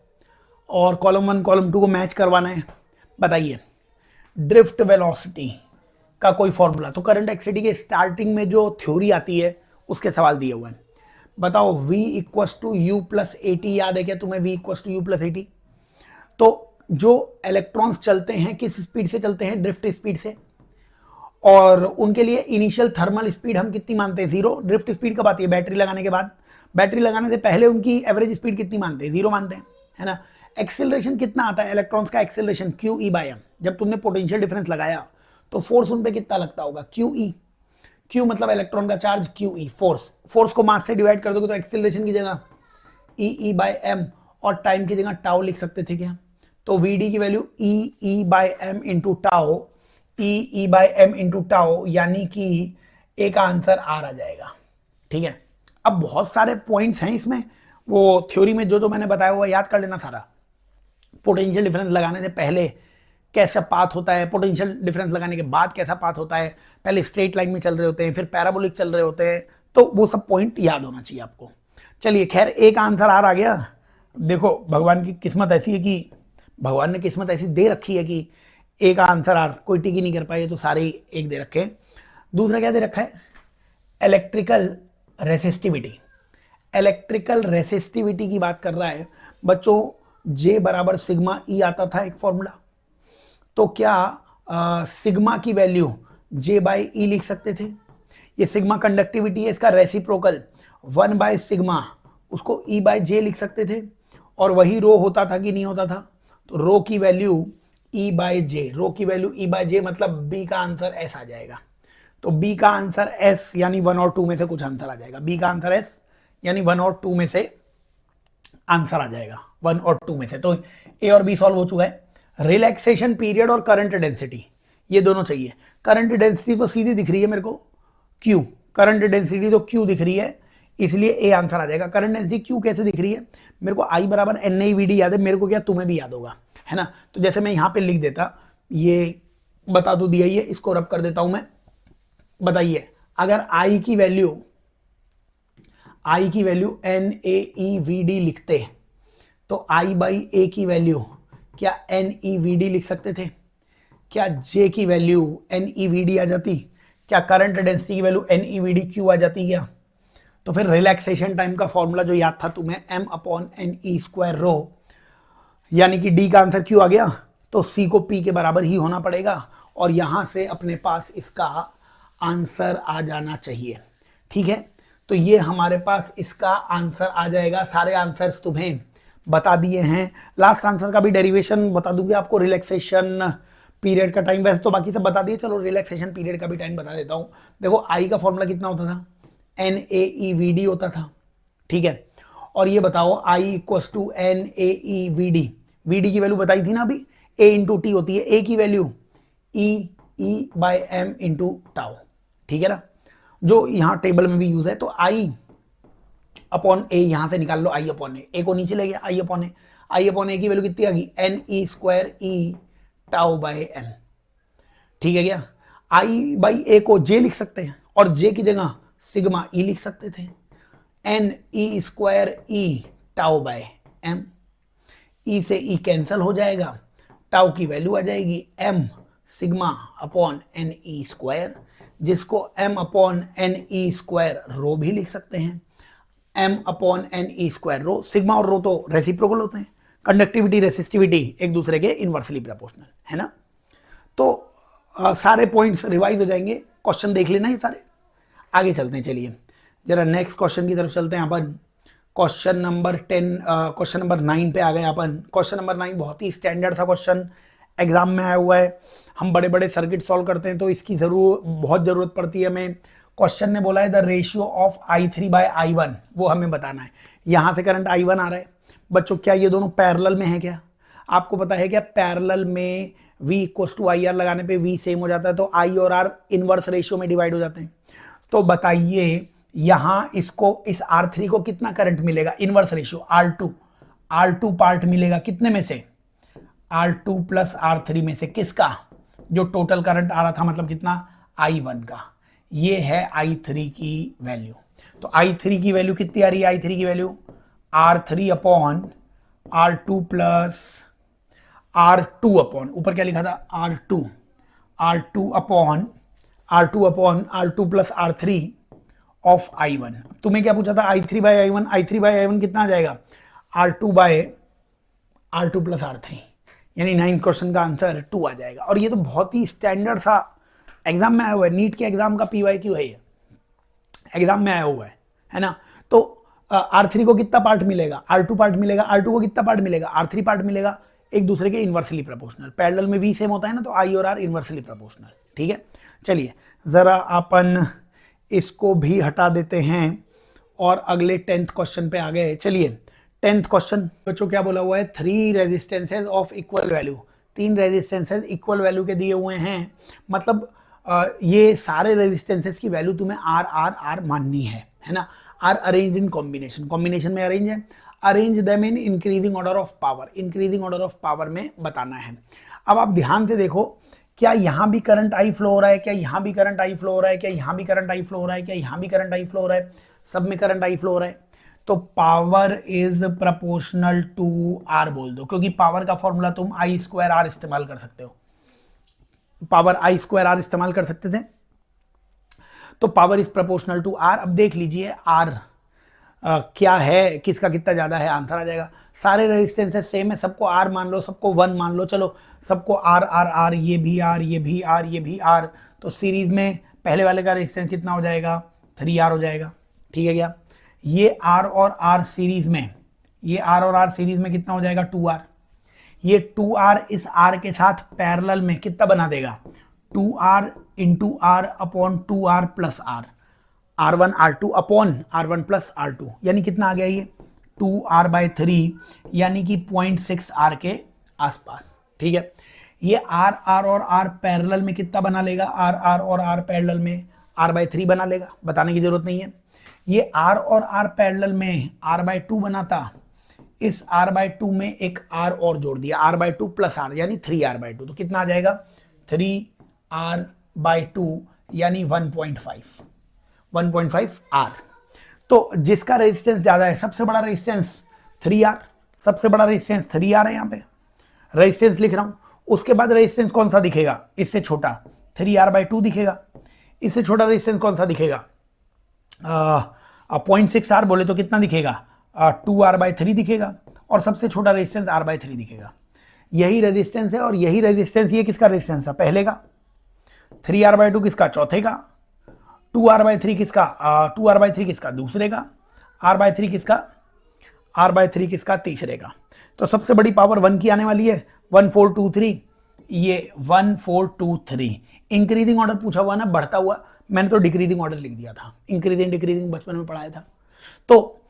और कॉलम 1 कॉलम 2 को मैच करवाना है। बताइए ड्रिफ्ट वेलोसिटी का कोई फॉर्मूला, तो करंट एक्सिटी के स्टार्टिंग में जो थ्योरी आती है उसके सवाल दिए हुए हैं। बताओ v equals to u plus a t, याद है क्या तुम्हें v equals to u plus a t? तो जो इलेक्ट्रॉन्स चलते हैं किस स्पीड से चलते हैं, ड्रिफ्ट स्पीड से, और उनके लिए इनिशियल थर्मल स्पीड हम कितनी मानते हैं, 0। ड्रिफ्ट स्पीड कब आती है, बैटरी लगाने के बाद। बैटरी लगाने से पहले उनकी एवरेज स्पीड कितनी मानते हैं, 0 मानते हैं, है ना। एक्सेलरेशन कितना आता है इलेक्ट्रॉन्स का, एक्सेलरेशन QE/m। जब तुमने पोटेंशियल डिफरेंस लगाया तो फोर्स उन पे कितना लगता होगा, QE। Q मतलब इलेक्ट्रॉन का चार्ज, QE फोर्स को मास से डिवाइड कर दोगे तो एक्सेलरेशन की जगह EE/m और टाइम की जगह टाउ लिख सकते थे क्या? तो VD की value EE/m into tau, EE/m into tau, यानी कि एक आंसर आ जाएगा। ठीक है, अब बहुत सारे पॉइंट्स हैं इसमें, वो थ्योरी में जो मैंने बताया हुआ याद कर लेना सारा। पोटेंशियल डिफरेंस लगाने से पहले कैसा पाथ होता है, पोटेंशियल डिफरेंस लगाने के बाद कैसा पाथ होता है, पहले स्ट्रेट लाइन में चल रहे होते हैं, फिर पैराबोलिक चल रहे होते हैं, तो वो सब पॉइंट याद होना चाहिए आपको। चलिए खैर, एक आंसर आ गया। देखो भगवान की किस्मत ऐसी है कि भगवान ने किस्मत ऐसी दे रखी है कि एक आंसर कोई टिक ही नहीं कर पाए, तो सारे ही एक दे रखे। दूसरा क्या दे रखा है, इलेक्ट्रिकल रेसिस्टिविटी। इलेक्ट्रिकल रेसिस्टिविटी की बात कर रहा है बच्चों। J बराबर सिग्मा E आता था एक फॉर्मूला, तो क्या सिग्मा की वैल्यू J/E लिख सकते थे? ये सिग्मा कंडक्टिविटी है, इसका रेसिप्रोकल 1/सिग्मा, उसको E/J लिख सकते थे, और वही रो होता था कि नहीं होता था? तो रो की वैल्यू E/J, रो की वैल्यू E/J, मतलब B का आंसर S आ जाएगा। तो B का आंसर S यानी 1 और 2 में से कुछ आंसर आ जाएगा। B का आंसर S यानी 1 और 2 में से आंसर आ जाएगा, 1 और 2 में से। तो A और B सॉल्व हो चुका है। रिलैक्सेशन पीरियड और करंट डेंसिटी, ये दोनों चाहिए। करंट डेंसिटी तो सीधी दिख रही है मेरे को, Q, करंट डेंसिटी तो Q दिख रही है, इसलिए A आंसर आ जाएगा। करंट डेंसिटी Q कैसे दिख रही है, मेरे को I बराबर NAVD याद है, मेरे को क्या तुम्हें भी याद होगा, है ना। तो जैसे मैं यहाँ पे लिख देता, ये बता तो दिया ही है, इसको रब कर देता हूं मैं। बताइए अगर I की वैल्यू NAEVD लिखते तो I/A की वैल्यू क्या NEVD लिख सकते थे? क्या J की वैल्यू NEVD आ जाती? क्या करंट डेंसिटी की वैल्यू NEVD/Q आ जाती क्या? तो फिर रिलैक्सेशन टाइम का फॉर्मूला जो याद था तुम्हें, M/NE² रो, यानी कि D का आंसर Q आ गया, तो C को P के बराबर ही होना पड़ेगा, और यहां से अपने पास इसका आंसर आ जाना चाहिए। ठीक है, तो ये हमारे पास इसका आंसर आ जाएगा। सारे आंसर्स तुम्हें बता दिए हैं। लास्ट आंसर का भी डेरिवेशन बता दूंगी आपको, रिलैक्सेशन पीरियड का टाइम, वैसे तो बाकी सब बता दिए, चलो रिलैक्सेशन पीरियड का भी टाइम बता देता हूं। देखो I का फॉर्मूला कितना होता था, NAEVD होता था। ठीक है, और ये बताओ I equals to NAEVD, VD की वैल्यू बताई थी ना अभी, A इंटू टी होती है, A की वैल्यू E/M इंटू टाउ। ठीक है ना, जो यहाँ टेबल में भी यूज है। तो I/A यहां से निकाल लो, I/A को नीचे ले गया, I/A की वैल्यू कितनी आ गई, NE² टाउ/M। ठीक है क्या, I/A को J लिख सकते हैं, और J की जगह सिग्मा E लिख सकते थे, NE² टाउ/M। E से E कैंसिल हो जाएगा, टाउ की वैल्यू आ जाएगी M सिग्मा/NE², जिसको M/NE² रो भी लिख सकते हैं। m upon N E square rho. Sigma और रो तो रेसिप्रोकल होते हैं, कंडक्टिविटी रेसिस्टिविटी एक दूसरे के इनवर्सली प्रोपोर्शनल है ना। तो सारे पॉइंट्स रिवाइज हो जाएंगे, क्वेश्चन देख लेना ये सारे। आगे चलते हैं, चलिए जरा नेक्स्ट क्वेश्चन की तरफ चलते हैं अपन। क्वेश्चन नंबर 9 पे आ गए अपन। क्वेश्चन नंबर 9 बहुत ही स्टैंडर्ड सा क्वेश्चन एग्जाम में आया हुआ है। हम बड़े बड़े सर्किट सॉल्व करते हैं तो इसकी बहुत ज़रूरत पड़ती है हमें। क्वेश्चन ने बोला है the ratio of I3 bye I1, वो हमें बताना है। यहाँ से करंट I1 आ रहा है बच्चों, क्या ये दोनों पैरेलल में है? क्या आपको पता है क्या पैरेलल में V equals to I R लगाने पे V सेम हो जाता है, तो I और R इनवर्स रेशियो में डिवाइड हो जाते हैं। तो बताइए यहाँ इसको, इस R3 को कितना करंट मिलेगा? इनवर्स रेशियो R2 पार्ट मिलेगा कितने में से? R2 प्लस R3 में से। किसका? जो टोटल करंट आ रहा था, मतलब कितना? I1 का। ये है I3 की वैल्यू। तो I3 की वैल्यू कितनी आ रही है? I3 की value R3 upon R2 plus R2 upon, ऊपर क्या लिखा था? R2 upon R2 plus R3 of I1। तुम्हें क्या पूछा था? I3 बाय I1 कितना आ जाएगा? R2 bye R2 plus R3, यानी 9th क्वेश्चन का आंसर 2 आ जाएगा। और ये तो बहुत ही स्टैंडर्ड सा एग्जाम में आया हुआ है, नीट के एग्जाम का PYQ है ये, एग्जाम में आया हुआ है ना। तो R3 को कितना पार्ट मिलेगा? R2 पार्ट मिलेगा। R2 को कितना पार्ट मिलेगा? R3 पार्ट मिलेगा। एक दूसरे के इनवर्सली प्रोपोर्शनल, पैरेलल में V सेम होता है ना, तो I और R इनवर्सली प्रोपोर्शनल। ठीक है, चलिए जरा अपन इसको भी हटा देते हैं और अगले 10th क्वेश्चन पे आ गए। चलिए 10th क्वेश्चन बच्चों क्या बोला हुआ है? 3 resistances of equal value, 3 resistances equal value के दिए हुए हैं। मतलब ये सारे रेजिस्टेंसेज की वैल्यू तुम्हें R माननी है ना। आर अरेंज इन कॉम्बिनेशन में अरेंज है। Arrange them in increasing order of power, increasing order of power में बताना है। अब आप ध्यान से देखो, क्या यहाँ भी करंट I फ्लो हो रहा है? क्या यहाँ भी करंट I फ्लो हो रहा है? क्या यहाँ भी करंट I फ्लो हो रहा है? क्या यहाँ भी करंट I फ्लो हो रहा है? सब में करंट I फ्लो हो रहा है। तो power is proportional to R बोल दो, क्योंकि पावर का फॉर्मूला तुम I² R इस्तेमाल कर सकते हो। पावर I² R इस्तेमाल कर सकते थे, तो power is proportional to R। अब देख लीजिए R क्या है, किसका कितना ज्यादा है, आंसर आ जाएगा। सारे रेजिस्टेंसेस सेम है, सबको R मान लो, सबको 1 मान लो। चलो सबको R, ये भी R, ये भी R, ये भी R। तो सीरीज में पहले वाले का रेजिस्टेंस कितना हो जाएगा? 3R हो जाएगा। ठीक है क्या? ये R और R सीरीज में, ये R और R सीरीज में कितना हो जाएगा? 2R। ये 2R इस R के साथ पैरेलल में कितना बना देगा? 2R into R upon 2R plus R, R1 R2 upon R1 plus R2, यानी कितना आ गया? ये 2R/3, यानी कि 0.6R के आसपास। ठीक है, ये R और R पैरेलल में कितना बना लेगा? R और R पैरेलल में R/3 बना लेगा, बताने की जरूरत नहीं है। ये R और R पैरेलल में R/2 बनाता, इस R/2 में एक R और जोड़ दिया, R/2 प्लस R, यानी 3R/2। तो कितना आ जाएगा? 3R/2 यानी 1.5 R। तो जिसका रेजिस्टेंस ज्यादा है, सबसे बड़ा रेजिस्टेंस 3R, सबसे बड़ा रेजिस्टेंस 3R है। यहाँ पे रेजिस्टेंस लिख रहा हूं, उसके बाद रेजिस्टेंस कौन सा दिखेगा? इससे छोटा 3R/2 दिखेगा। इससे छोटा रेजिस्टेंस कौन सा दिखेगा? 0.6R बोले तो कितना दिखेगा? 2R/3 दिखेगा। और सबसे छोटा रेजिस्टेंस R/3 दिखेगा। यही रेजिस्टेंस है, और यही रेजिस्टेंस, ये किसका रेजिस्टेंस है? पहले का। 3R/2 किसका? चौथे का। 2R/3 किसका? 2R/3 किसका? दूसरे का। R/3 किसका? R/3 किसका? तीसरे का। तो सबसे बड़ी पावर 1 की आने वाली है, 1423। ये 1423 इंक्रीजिंग ऑर्डर पूछा हुआ ना, बढ़ता हुआ। मैंने तो डिक्रीजिंग ऑर्डर लिख दिया था, इंक्रीजिंग डिक्रीजिंग बचपन में पढ़ाया था। तो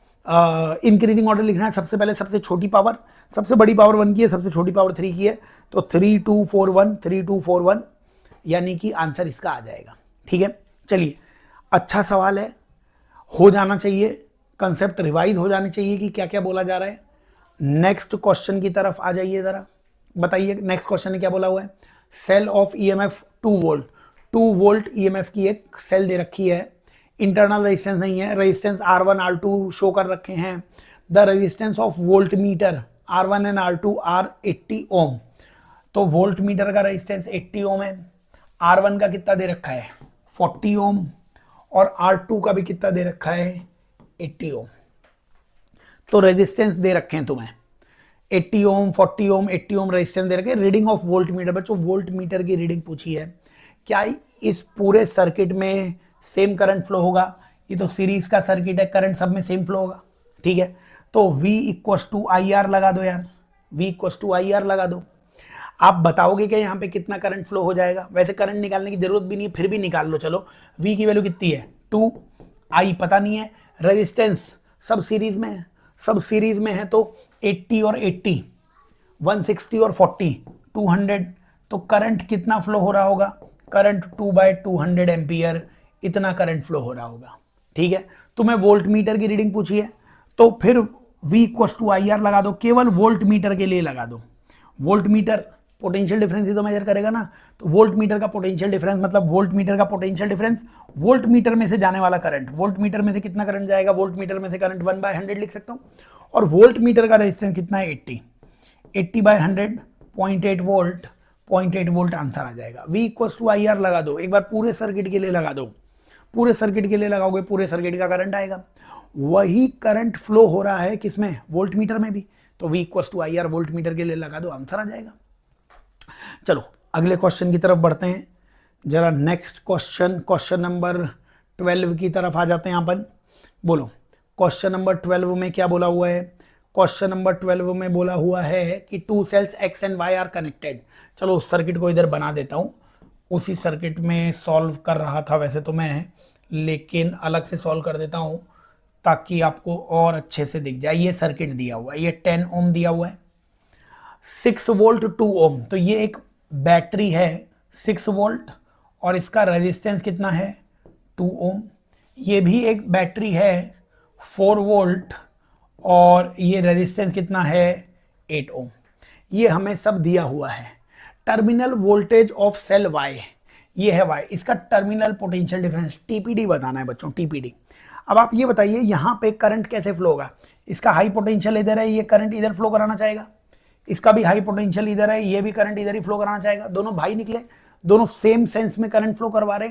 इंक्रीजिंग ऑर्डर लिखना है। सबसे पहले सबसे छोटी पावर, सबसे बड़ी पावर 1 की है, सबसे छोटी पावर 3 की है। तो 3241, यानी कि आंसर इसका आ जाएगा। ठीक है, चलिए अच्छा सवाल है, हो जाना चाहिए, कंसेप्ट रिवाइज हो जाने चाहिए कि क्या क्या बोला जा रहा है। नेक्स्ट क्वेश्चन की तरफ आ जाइए जरा, बताइए नेक्स्ट क्वेश्चन ने क्या बोला हुआ है? Cell of EMF 2 volt, 2 volt EMF की एक सेल दे रखी है। इंटरनल रेजिस्टेंस नहीं है, रेजिस्टेंस R1 R2 शो कर रखे हैं। The resistance of voltmeter R1 and R2 are 80 ohm. तो वोल्ट मीटर का रेजिस्टेंस 80 ओम है। R1 का कितना दे रखा है? 40 ओम। और R2 का भी कितना दे रखा है? 80 ओम। तो रेजिस्टेंस दे रखे हैं तुम्हें 80 ओम 40 ओम 80 ओम रेजिस्टेंस दे रखे हैं। रीडिंग ऑफ वोल्ट मीटर, बच्चों वोल्ट मीटर की रीडिंग पूछी है। क्या इस पूरे सर्किट में सेम करंट फ्लो होगा? ये तो सीरीज का सर्किट है, करंट सब में सेम फ्लो होगा, ठीक है। तो V equals to I R लगा दो यार, V equals to I R लगा दो। आप बताओगे कि यहाँ पे कितना करंट फ्लो हो जाएगा? वैसे करंट निकालने की जरूरत भी नहीं है, फिर भी निकाल लो। चलो V की वैल्यू कितनी है 2, I पता नहीं है, रेजिस्टेंस सब सीरीज में है, सब सीरीज में है तो 80 और 80 160 और 40 200, तो करंट कितना फ्लो हो रहा होगा? करंट 2/200 एम्पियर, इतना करंट फ्लो हो रहा होगा, ठीक है। तुम्हें वोल्ट मीटर की रीडिंग पूछी है तो फिर V equals to I R लगा दो, केवल वोल्ट मीटर के लिए लगा दो। वोल्ट मीटर पोटेंशियल डिफरेंस ही तो मेजर करेगा ना, तो वोल्ट मीटर का पोटेंशियल डिफरेंस मतलब वोल्ट मीटर का पोटेंशियल डिफरेंस, वोल्ट मीटर में से जाने वाला करंट, वोल्ट मीटर में से कितना करंट जाएगा? वोल्ट मीटर में से करंट 1/100 लिख सकता हूँ। और वोल्ट मीटर का रेजिस्टेंस कितना है? 80/100 0.8 वोल्ट, 0.8 वोल्ट आंसर आ जाएगा। V equals to I R लगा दो, एक बार पूरे सर्किट के लिए लगा दो। पूरे सर्किट के लिए लगाओगे पूरे सर्किट का करंट आएगा। वही करंट फ्लो हो रहा है किसमें? वोल्ट मीटर में भी, तो V equals to I R voltmeter के लिए लगा दो, आंसर आ जाएगा। चलो अगले क्वेश्चन की तरफ बढ़ते हैं जरा। नेक्स्ट क्वेश्चन, क्वेश्चन नंबर 12 की तरफ आ जाते हैं अपन। बोलो क्वेश्चन नंबर 12 में क्या बोला हुआ है? क्वेश्चन नंबर 12 में बोला हुआ है कि 2 cells X and Y are connected. चलो उस सर्किट को इधर बना देता हूँ, उसी सर्किट में सॉल्व कर रहा था वैसे तो मैं, लेकिन अलग से सॉल्व कर देता हूँ ताकि आपको और अच्छे से दिख जाए। ये सर्किट दिया हुआ है, ये 10 ओम दिया हुआ है, 6 वोल्ट 2 ओम, तो ये एक बैटरी है 6 वोल्ट और इसका रेजिस्टेंस कितना है? 2 ओम। ये भी एक बैटरी है 4 वोल्ट और ये रेजिस्टेंस कितना है? 8 ओम। ये हमें सब दिया हुआ है। Terminal voltage of cell Y, ये है Y, इसका टर्मिनल पोटेंशियल डिफरेंस TPD बताना है बच्चों, TPD। अब आप ये बताइए यहाँ पे करंट कैसे फ्लो होगा? इसका हाई पोटेंशियल इधर है, ये करंट इधर फ्लो कराना चाहेगा, इसका भी हाई पोटेंशियल इधर है, ये भी करंट इधर ही फ्लो कराना चाहेगा। दोनों भाई निकले, दोनों सेम सेंस में करंट फ्लो करवा रहे,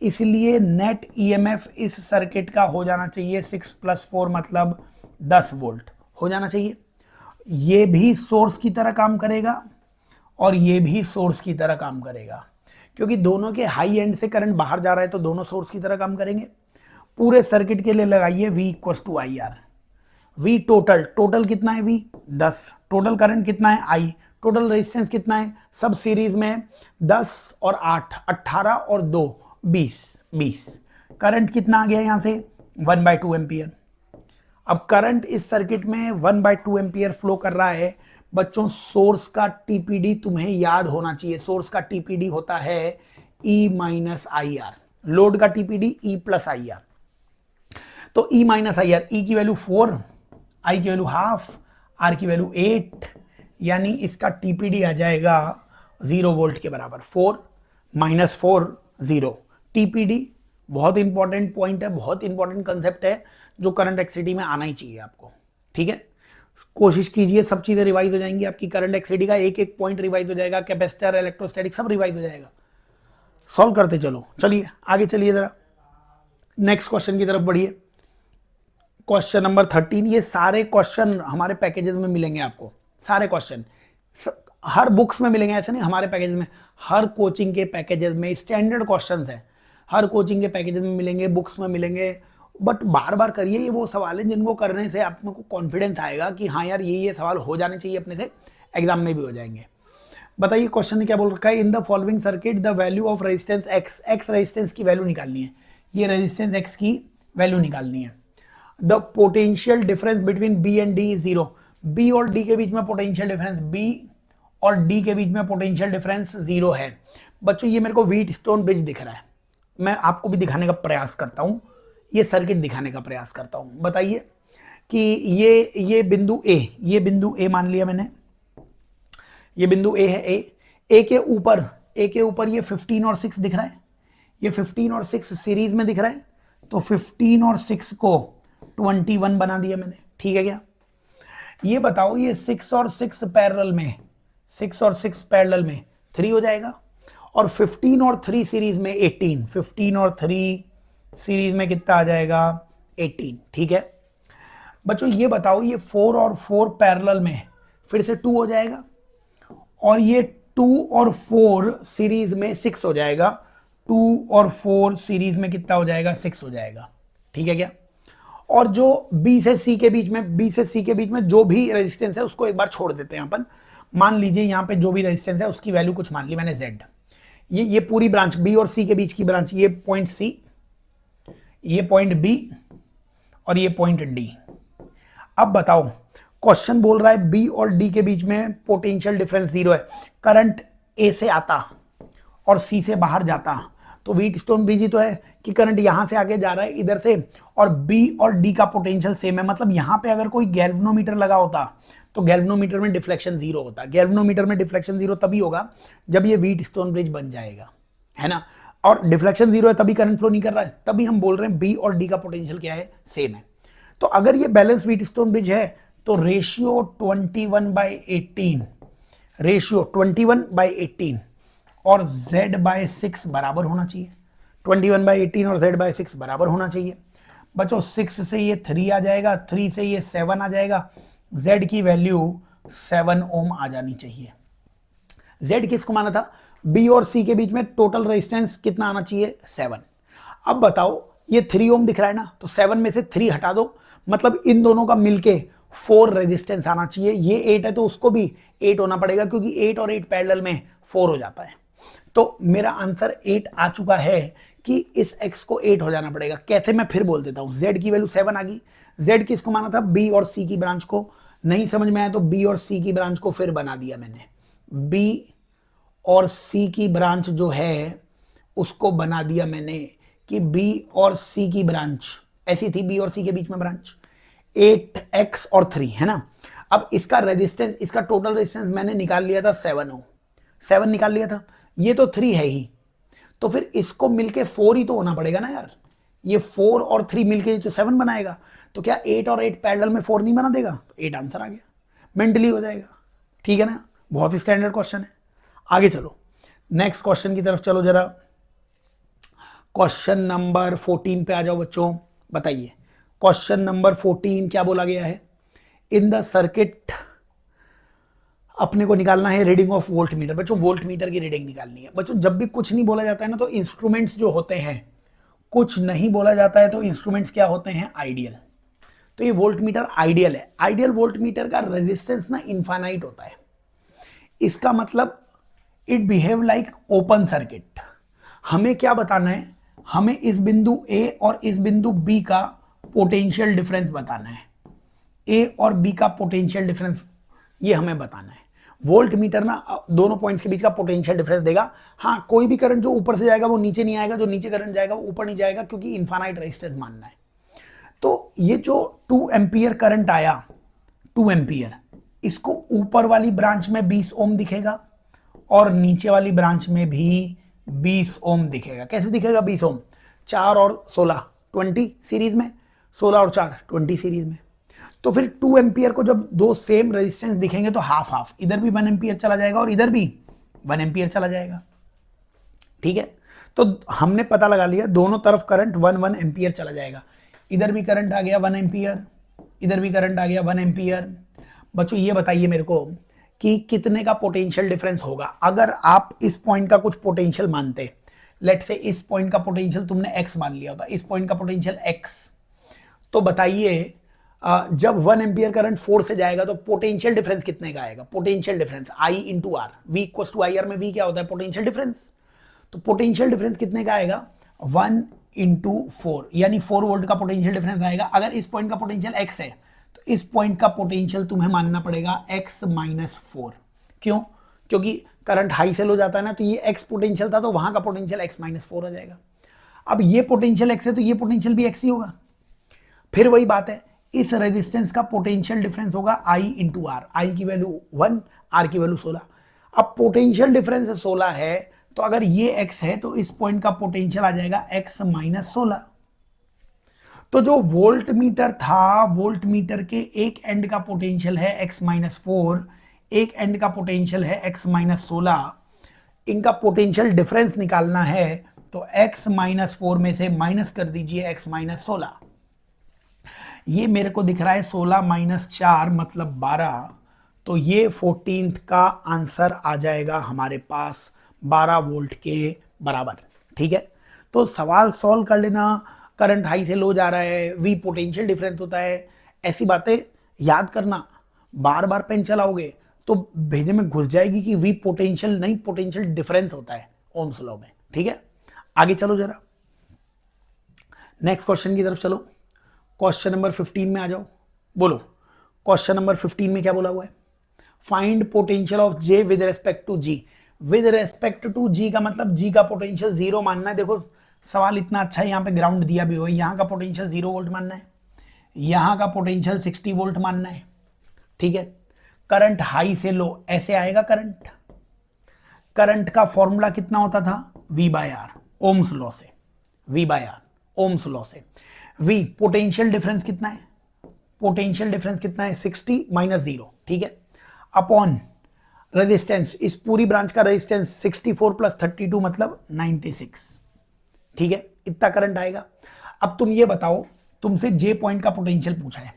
इसलिए नेट EMF इस सर्किट का हो जाना चाहिए 6 + 4 मतलब 10 वोल्ट हो जाना चाहिए। ये भी सोर्स की तरह काम करेगा और ये भी सोर्स की तरह काम करेगा, क्योंकि दोनों के हाई एंड से करंट बाहर जा रहा है तो दोनों सोर्स की तरह काम करेंगे। पूरे सर्किट के लिए लगाइए V equals to I R. V total, total कितना है? V 10, टोटल करंट कितना है? I, टोटल रेजिस्टेंस कितना है? सब सीरीज में 10 और 8 18 और 2 20। करंट कितना आ गया यहाँ से? 1/2 एम्पियर। अब करंट इस सर्किट में 1/2 एम्पियर फ्लो कर रहा है। बच्चों सोर्स का TPD तुम्हें याद होना चाहिए, सोर्स का TPD होता है E - IR, लोड का TPD E + IR। तो E - IR, E की वैल्यू 4, I की वैल्यू हाफ, R की वैल्यू 8, यानी इसका TPD आ जाएगा 0 वोल्ट के बराबर। 4 - 4 0। TPD बहुत इंपॉर्टेंट पॉइंट है, बहुत इंपॉर्टेंट कंसेप्ट है जो करंट एक्सिटी में आना ही चाहिए आपको, ठीक है। कोशिश कीजिए, सब चीजें रिवाइज हो जाएंगी आपकी। करंट एक्सिटी का एक एक पॉइंट रिवाइज हो जाएगा, कैपेसिटर इलेक्ट्रोस्टैटिक सब रिवाइज हो जाएगा। सॉल्व करते चलो, चलिए आगे चलिए जरा, नेक्स्ट क्वेश्चन की तरफ बढ़िए। क्वेश्चन नंबर 13, ये सारे क्वेश्चन हमारे पैकेजेस में मिलेंगे आपको, सारे क्वेश्चन हर बुक्स में मिलेंगे, ऐसे नहीं, हमारे पैकेज में, हर कोचिंग के पैकेजेस में स्टैंडर्ड क्वेश्चंस हैं, हर कोचिंग के पैकेजेस में मिलेंगे, बुक्स में मिलेंगे। बट बार बार करिए, ये वो सवाल है जिनको करने से आपको कॉन्फिडेंस आएगा कि हाँ यार ये सवाल हो जाने चाहिए अपने से, एग्जाम में भी हो जाएंगे। बताइए क्वेश्चन ने क्या बोल रखा है? In the following circuit the value of resistance X resistance की वैल्यू निकालनी है, ये रेजिस्टेंस X की वैल्यू निकालनी है। The potential difference between B and D 0, B और D के बीच में पोटेंशियल डिफरेंस, B और D के बीच में पोटेंशियल डिफरेंस 0 है। बच्चों ये मेरे को व्हीटस्टोन ब्रिज दिख रहा है, मैं आपको भी दिखाने का प्रयास करता हूँ, ये सर्किट दिखाने का प्रयास करता हूँ। बताइए कि ये बिंदु A, ये बिंदु A मान लिया मैंने, ये बिंदु A है, A के ऊपर ये 15 और 6 दिख रहा है, ये 15 और 6 सीरीज में दिख रहा है, तो 15 और 6 को 21 बना दिया मैंने, ठीक है क्या? ये बताओ ये 6 और 6 पैरेलल में, 6 और 6 पैरेलल में 3 हो जाएगा, और 15 और 3 सीरीज में 18, 15 और 3 सीरीज में कितना आ जाएगा? 18, ठीक है। बच्चों ये बताओ, ये 4 और 4 पैरेलल में फिर से 2 हो जाएगा, और ये 2 और 4 सीरीज में 6 हो जाएगा। 2 और 4 सीरीज में कितना हो जाएगा? 6 हो जाएगा। ठीक है क्या? और जो B से C के बीच में, B से C के बीच में जो भी रेजिस्टेंस है उसको एक बार छोड़ देते हैं अपन। मान लीजिए यहाँ पे जो भी रेजिस्टेंस है उसकी वैल्यू कुछ मान ली मैंने Z। ये पूरी ब्रांच B और C के बीच की ब्रांच, ये पॉइंट C, ये पॉइंट B और ये पॉइंट D। अब बताओ, क्वेश्चन बोल रहा है B और D के बीच में पोटेंशियल डिफरेंस 0 है। करंट A से आता और C से बाहर जाता, तो व्हीटस्टोन ब्रिज ही तो है कि करंट यहां से आगे जा रहा है इधर से, और B और D का पोटेंशियल सेम है। मतलब यहां पे अगर कोई गैल्वेनोमीटर लगा होता तो गैल्वेनोमीटर में डिफ्लेक्शन 0 होता। गैल्वेनोमीटर में डिफ्लेक्शन 0 तभी होगा जब ये व्हीटस्टोन ब्रिज बन जाएगा, है ना। और डिफ्लेक्शन 0 है तभी करंट फ्लो नहीं कर रहा है, तभी हम बोल रहे हैं B और D का पोटेंशियल क्या है? सेम है। तो अगर ये बैलेंस व्हीटस्टोन ब्रिज है तो रेशियो 21/18, रेशियो 21/18 और Z/6 बराबर होना चाहिए। 21/18 और Z/6 बराबर होना चाहिए। बच्चों 6 से ये 3 आ जाएगा, 3 से ये 7 आ जाएगा, Z की वैल्यू 7 ओम आ जानी चाहिए। Z किसको माना था? B और C के बीच में टोटल रेजिस्टेंस कितना आना चाहिए? 7। अब बताओ, ये 3 ओम दिख रहा है ना, तो 7 में से 3 हटा दो, मतलब इन दोनों का मिलके 4 रेजिस्टेंस आना चाहिए। ये 8 है तो उसको भी 8 होना पड़ेगा, क्योंकि 8 और 8 पैरेलल में 4 हो जाता है। तो मेरा आंसर 8 आ चुका है कि इस x को 8 हो जाना पड़ेगा। कैसे? मैं फिर बोल देता हूं। Z की वैल्यू 7 आ गई। Z किसको माना था? B और C की ब्रांच को। नहीं समझ में आया तो B और C की ब्रांच को फिर बना दिया मैंने। B और C की ब्रांच जो है उसको बना दिया मैंने कि B और C की ब्रांच ऐसी थी, B और C के बीच में ब्रांच 8x और 3, है ना। अब इसका रेजिस्टेंस, इसका टोटल रेजिस्टेंस मैंने निकाल लिया था 7 ओम, 7 निकाल लिया था। ये तो 3 है ही, तो फिर इसको मिलके 4 ही तो होना पड़ेगा ना यार। ये 4 और 3 मिलके तो 7 बनाएगा, तो क्या 8 और 8 पैरेलल में 4 नहीं बना देगा? तो 8 आंसर आ गया, मेंटली हो जाएगा। ठीक है ना, बहुत ही स्टैंडर्ड क्वेश्चन है। आगे चलो, नेक्स्ट क्वेश्चन की तरफ चलो जरा। क्वेश्चन नंबर 14 पे आ जाओ बच्चों। बताइए क्वेश्चन नंबर 14 क्या बोला गया है? इन द सर्किट अपने को निकालना है रीडिंग ऑफ वोल्ट मीटर। बच्चों वोल्ट मीटर की रीडिंग निकालनी है। बच्चों जब भी कुछ नहीं बोला जाता है ना, तो इंस्ट्रूमेंट्स जो होते हैं, कुछ नहीं बोला जाता है तो इंस्ट्रूमेंट्स क्या होते हैं? आइडियल। तो ये वोल्ट मीटर आइडियल है। आइडियल वोल्ट मीटर का रेजिस्टेंस ना इनफाइनाइट होता है। इसका मतलब it behave like open circuit. हमें क्या बताना है? हमें इस बिंदु A और इस बिंदु B का पोटेंशियल डिफरेंस बताना है। A और B का पोटेंशियल डिफरेंस ये हमें बताना है। वोल्ट मीटर ना दोनों पॉइंट्स के बीच का पोटेंशियल डिफरेंस देगा। हाँ, कोई भी करंट जो ऊपर से जाएगा वो नीचे नहीं आएगा, जो नीचे करंट जाएगा वो ऊपर नहीं जाएगा, क्योंकि इनफाइनाइट रेजिस्टेंस मानना है। तो ये जो 2 एम्पियर करंट आया, 2 एम्पियर, इसको ऊपर वाली ब्रांच में 20 ओम दिखेगा और नीचे वाली ब्रांच में भी 20 ओम दिखेगा। कैसे दिखेगा 20 ओम? 4 और 16 20 सीरीज में, 16 और 4 20 सीरीज में। तो फिर 2 एम्पियर को जब दो सेम रेजिस्टेंस दिखेंगे तो हाफ हाफ, इधर भी 1 एम्पियर चला जाएगा और इधर भी 1 एम्पियर चला जाएगा। ठीक है, तो हमने पता लगा लिया दोनों तरफ करंट 1 एम्पियर चला जाएगा। इधर भी करंट आ गया 1 एम्पियर, इधर भी करंट आ गया 1 एम्पियर। बच्चों ये बताइए मेरे को कि कितने का पोटेंशियल डिफरेंस होगा अगर आप इस पॉइंट का कुछ पोटेंशियल मानते। लेट से इस पॉइंट का पोटेंशियल तुमने x मान लिया होता, इस पॉइंट का पोटेंशियल x। तो बताइए जब 1 एम्पियर करंट 4 से जाएगा तो पोटेंशियल डिफरेंस कितने का आएगा? Potential difference I into R, V equals to I R में V क्या होता है? Potential difference. तो पोटेंशियल डिफरेंस कितने का आएगा? 1 इंटू 4, यानी 4 वोल्ट का पोटेंशियल डिफरेंस आएगा। अगर इस पॉइंट का पोटेंशियल x है तो इस पॉइंट का पोटेंशियल तुम्हें मानना पड़ेगा x माइनस 4। क्यों? क्योंकि करंट हाई से लो जाता है ना, तो ये x पोटेंशियल था तो वहां का पोटेंशियल x माइनस 4 हो जाएगा। अब ये पोटेंशियल x है तो ये पोटेंशियल भी x ही होगा। फिर वही बात है, इस रेजिस्टेंस का पोटेंशियल डिफरेंस होगा I इंटू आर। आई की वैल्यू 1, आर की वैल्यू 16। अब पोटेंशियल डिफरेंस 16 है, तो अगर ये x है तो इस पॉइंट का पोटेंशियल आ जाएगा x माइनस 16। तो जो वोल्ट मीटर था, वोल्ट मीटर के एक एंड का पोटेंशियल है x माइनस 4, एक एंड का पोटेंशियल है x माइनस 16। इनका पोटेंशियल डिफरेंस निकालना है तो x माइनस 4 में से माइनस कर दीजिए x माइनस 16। ये मेरे को दिख रहा है 16 माइनस 4 मतलब 12, तो ये 14th का आंसर आ जाएगा हमारे पास 12 वोल्ट के बराबर। ठीक है, तो सवाल सॉल्व कर लेना। करंट हाई से लो जा रहा है, वी पोटेंशियल डिफरेंस होता है, ऐसी बातें याद करना। बार बार पेन चलाओगे तो भेजे में घुस जाएगी कि वी पोटेंशियल नहीं, पोटेंशियल डिफरेंस होता है ओम्स लॉ में। ठीक है, आगे चलो जरा नेक्स्ट क्वेश्चन की तरफ चलो। क्वेश्चन नंबर 15 में आ जाओ। बोलो क्वेश्चन नंबर 15 में क्या बोला हुआ है? Find potential of J with respect to G. With respect to G का मतलब जी का पोटेंशियल जीरो मानना है। देखो सवाल इतना अच्छा है, यहाँ पे ग्राउंड दिया भी हो, यहाँ का पोटेंशियल 0 वोल्ट मानना है, यहाँ का पोटेंशियल 60 वोल्ट मानना है। ठीक है, करंट हाई से लो ऐसे आएगा। करंट करंट का फॉर्मूला कितना होता था? V by R, Ohm's law से। V by R Ohm's law से। V पोटेंशियल डिफरेंस कितना है? पोटेंशियल डिफरेंस कितना है? 60 माइनस 0। ठीक है, अपॉन रेजिस्टेंस, इस पूरी ब्रांच का रेजिस्टेंस 64 प्लस 32 मतलब 96। ठीक है, इतना करंट आएगा। अब तुम ये बताओ, तुमसे जे पॉइंट का पोटेंशियल पूछा है,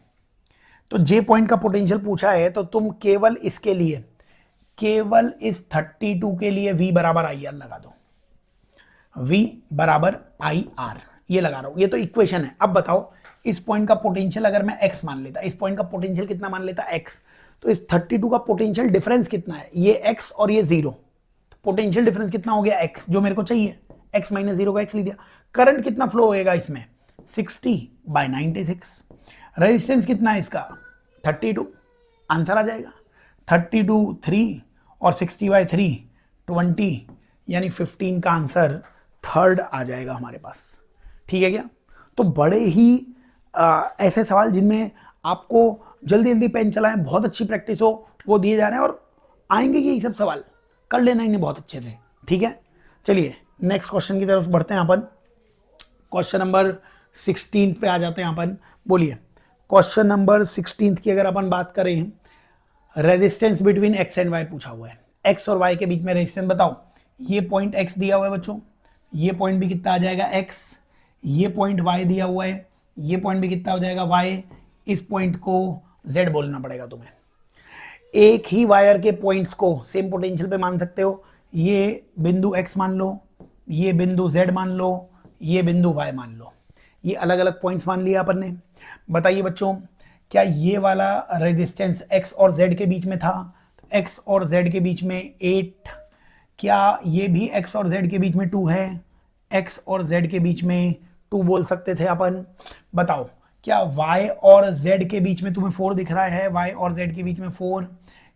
तो जे पॉइंट का पोटेंशियल पूछा है तो तुम केवल इसके लिए, केवल इस 32 के लिए V बराबर आई आर लगा दो। V बराबर आई आर ये लगा रहा हूं, ये तो इक्वेशन है। अब बताओ इस पॉइंट का पोटेंशियल अगर मैं x मान लेता, इस पॉइंट का पोटेंशियल कितना मान लेता? x, तो इस 32 का पोटेंशियल डिफरेंस कितना है? ये x और ये 0, पोटेंशियल डिफरेंस कितना हो गया? x, जो मेरे को चाहिए x माइनस 0 का x लिख दिया। करंट कितना फ्लो होएगा इसमें? 60 बाय 96। रेजिस्टेंस कितना है इसका? 32। आंसर आ जाएगा 32 3 और 60 बाय 3 20, यानी 15 का आंसर थर्ड आ जाएगा हमारे पास। ठीक है क्या? तो बड़े ही ऐसे सवाल जिनमें आपको जल्दी जल्दी पेन चलाएं, बहुत अच्छी प्रैक्टिस हो, वो दिए जा रहे हैं और आएंगे यही सब सवाल, कर लेना इन्हें बहुत अच्छे से। ठीक है, चलिए नेक्स्ट क्वेश्चन की तरफ बढ़ते हैं अपन। क्वेश्चन नंबर 16 पे आ जाते हैं अपन। बोलिए क्वेश्चन नंबर 16 की अगर अपन बात करें, resistance between x and y पूछा हुआ है। एक्स और वाई के बीच में रेजिस्टेंस बताओ। ये पॉइंट एक्स दिया हुआ है बच्चों, ये पॉइंट भी कितना आ जाएगा? एक्स। ये पॉइंट वाई दिया हुआ है, ये पॉइंट भी कितना हो जाएगा? वाई। इस पॉइंट को जेड बोलना पड़ेगा तुम्हें। एक ही वायर के पॉइंट्स को सेम पोटेंशियल पे मान सकते हो। ये बिंदु एक्स मान लो, ये बिंदु जेड मान लो, ये बिंदु वाई मान लो। ये अलग अलग पॉइंट्स मान लिया अपन ने। बताइए बच्चों, क्या ये वाला रेजिस्टेंस x और z के बीच में था? x और z के बीच में 8। क्या ये भी x और z के बीच में 2 है? x और z के बीच में 2 बोल सकते थे अपन। बताओ क्या y और z के बीच में तुम्हें 4 दिख रहा है? y और z के बीच में 4।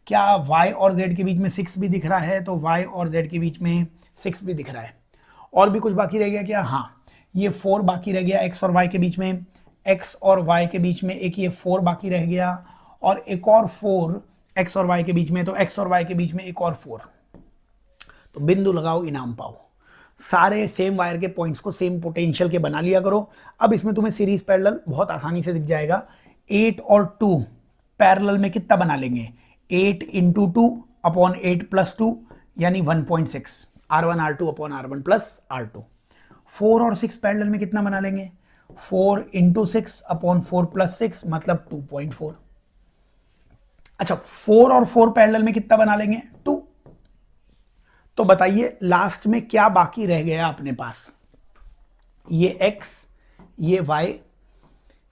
क्या y और z के बीच में 6 भी दिख रहा है? तो y और z के बीच में 6 भी दिख रहा है। और भी कुछ बाकी रह गया क्या? हाँ, ये 4 बाकी रह गया x और y के बीच में। x और y के बीच में एक ये 4 बाकी रह गया, और एक और 4 x और y के बीच में, तो x और y के बीच में एक और 4। तो बिंदु लगाओ, इनाम पाओ। सारे सेम वायर के पॉइंट्स को सेम पोटेंशियल के बना लिया करो। अब इसमें तुम्हें सीरीज पैरेलल बहुत आसानी से दिख जाएगा। 8 और 2 पैरेलल में कितना बना लेंगे? 8 इंटू 2 अपॉन 8 प्लस 2 यानी 1.6, R1 R2 upon R1 plus R2। 4 और 6 पैरेलल में कितना बना लेंगे? 4 इंटू 6 अपॉन 4 प्लस 6 मतलब 2.4। अच्छा, 4 और 4 पैरेलल में कितना बना लेंगे? 2। तो बताइए लास्ट में क्या बाकी रह गया अपने पास? ये x, ये y,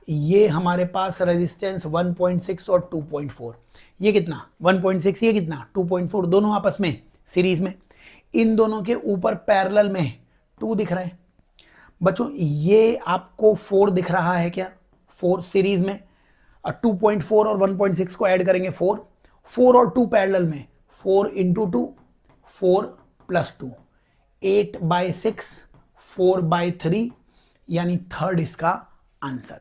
ये हमारे पास रेजिस्टेंस 1.6 और 2.4। ये कितना? 1.6, ये कितना? 2.4, दोनों आपस में सीरीज में। इन दोनों के ऊपर पैरेलल में 2 दिख रहा है बच्चों। ये आपको 4 दिख रहा है क्या? 4 सीरीज में। 2.4 और 1.6 को ऐड करेंगे 4। 4 और 2 पैरेलल में 4 इंटू 2 4 प्लस 2 8/6 4/3 यानी थर्ड इसका आंसर।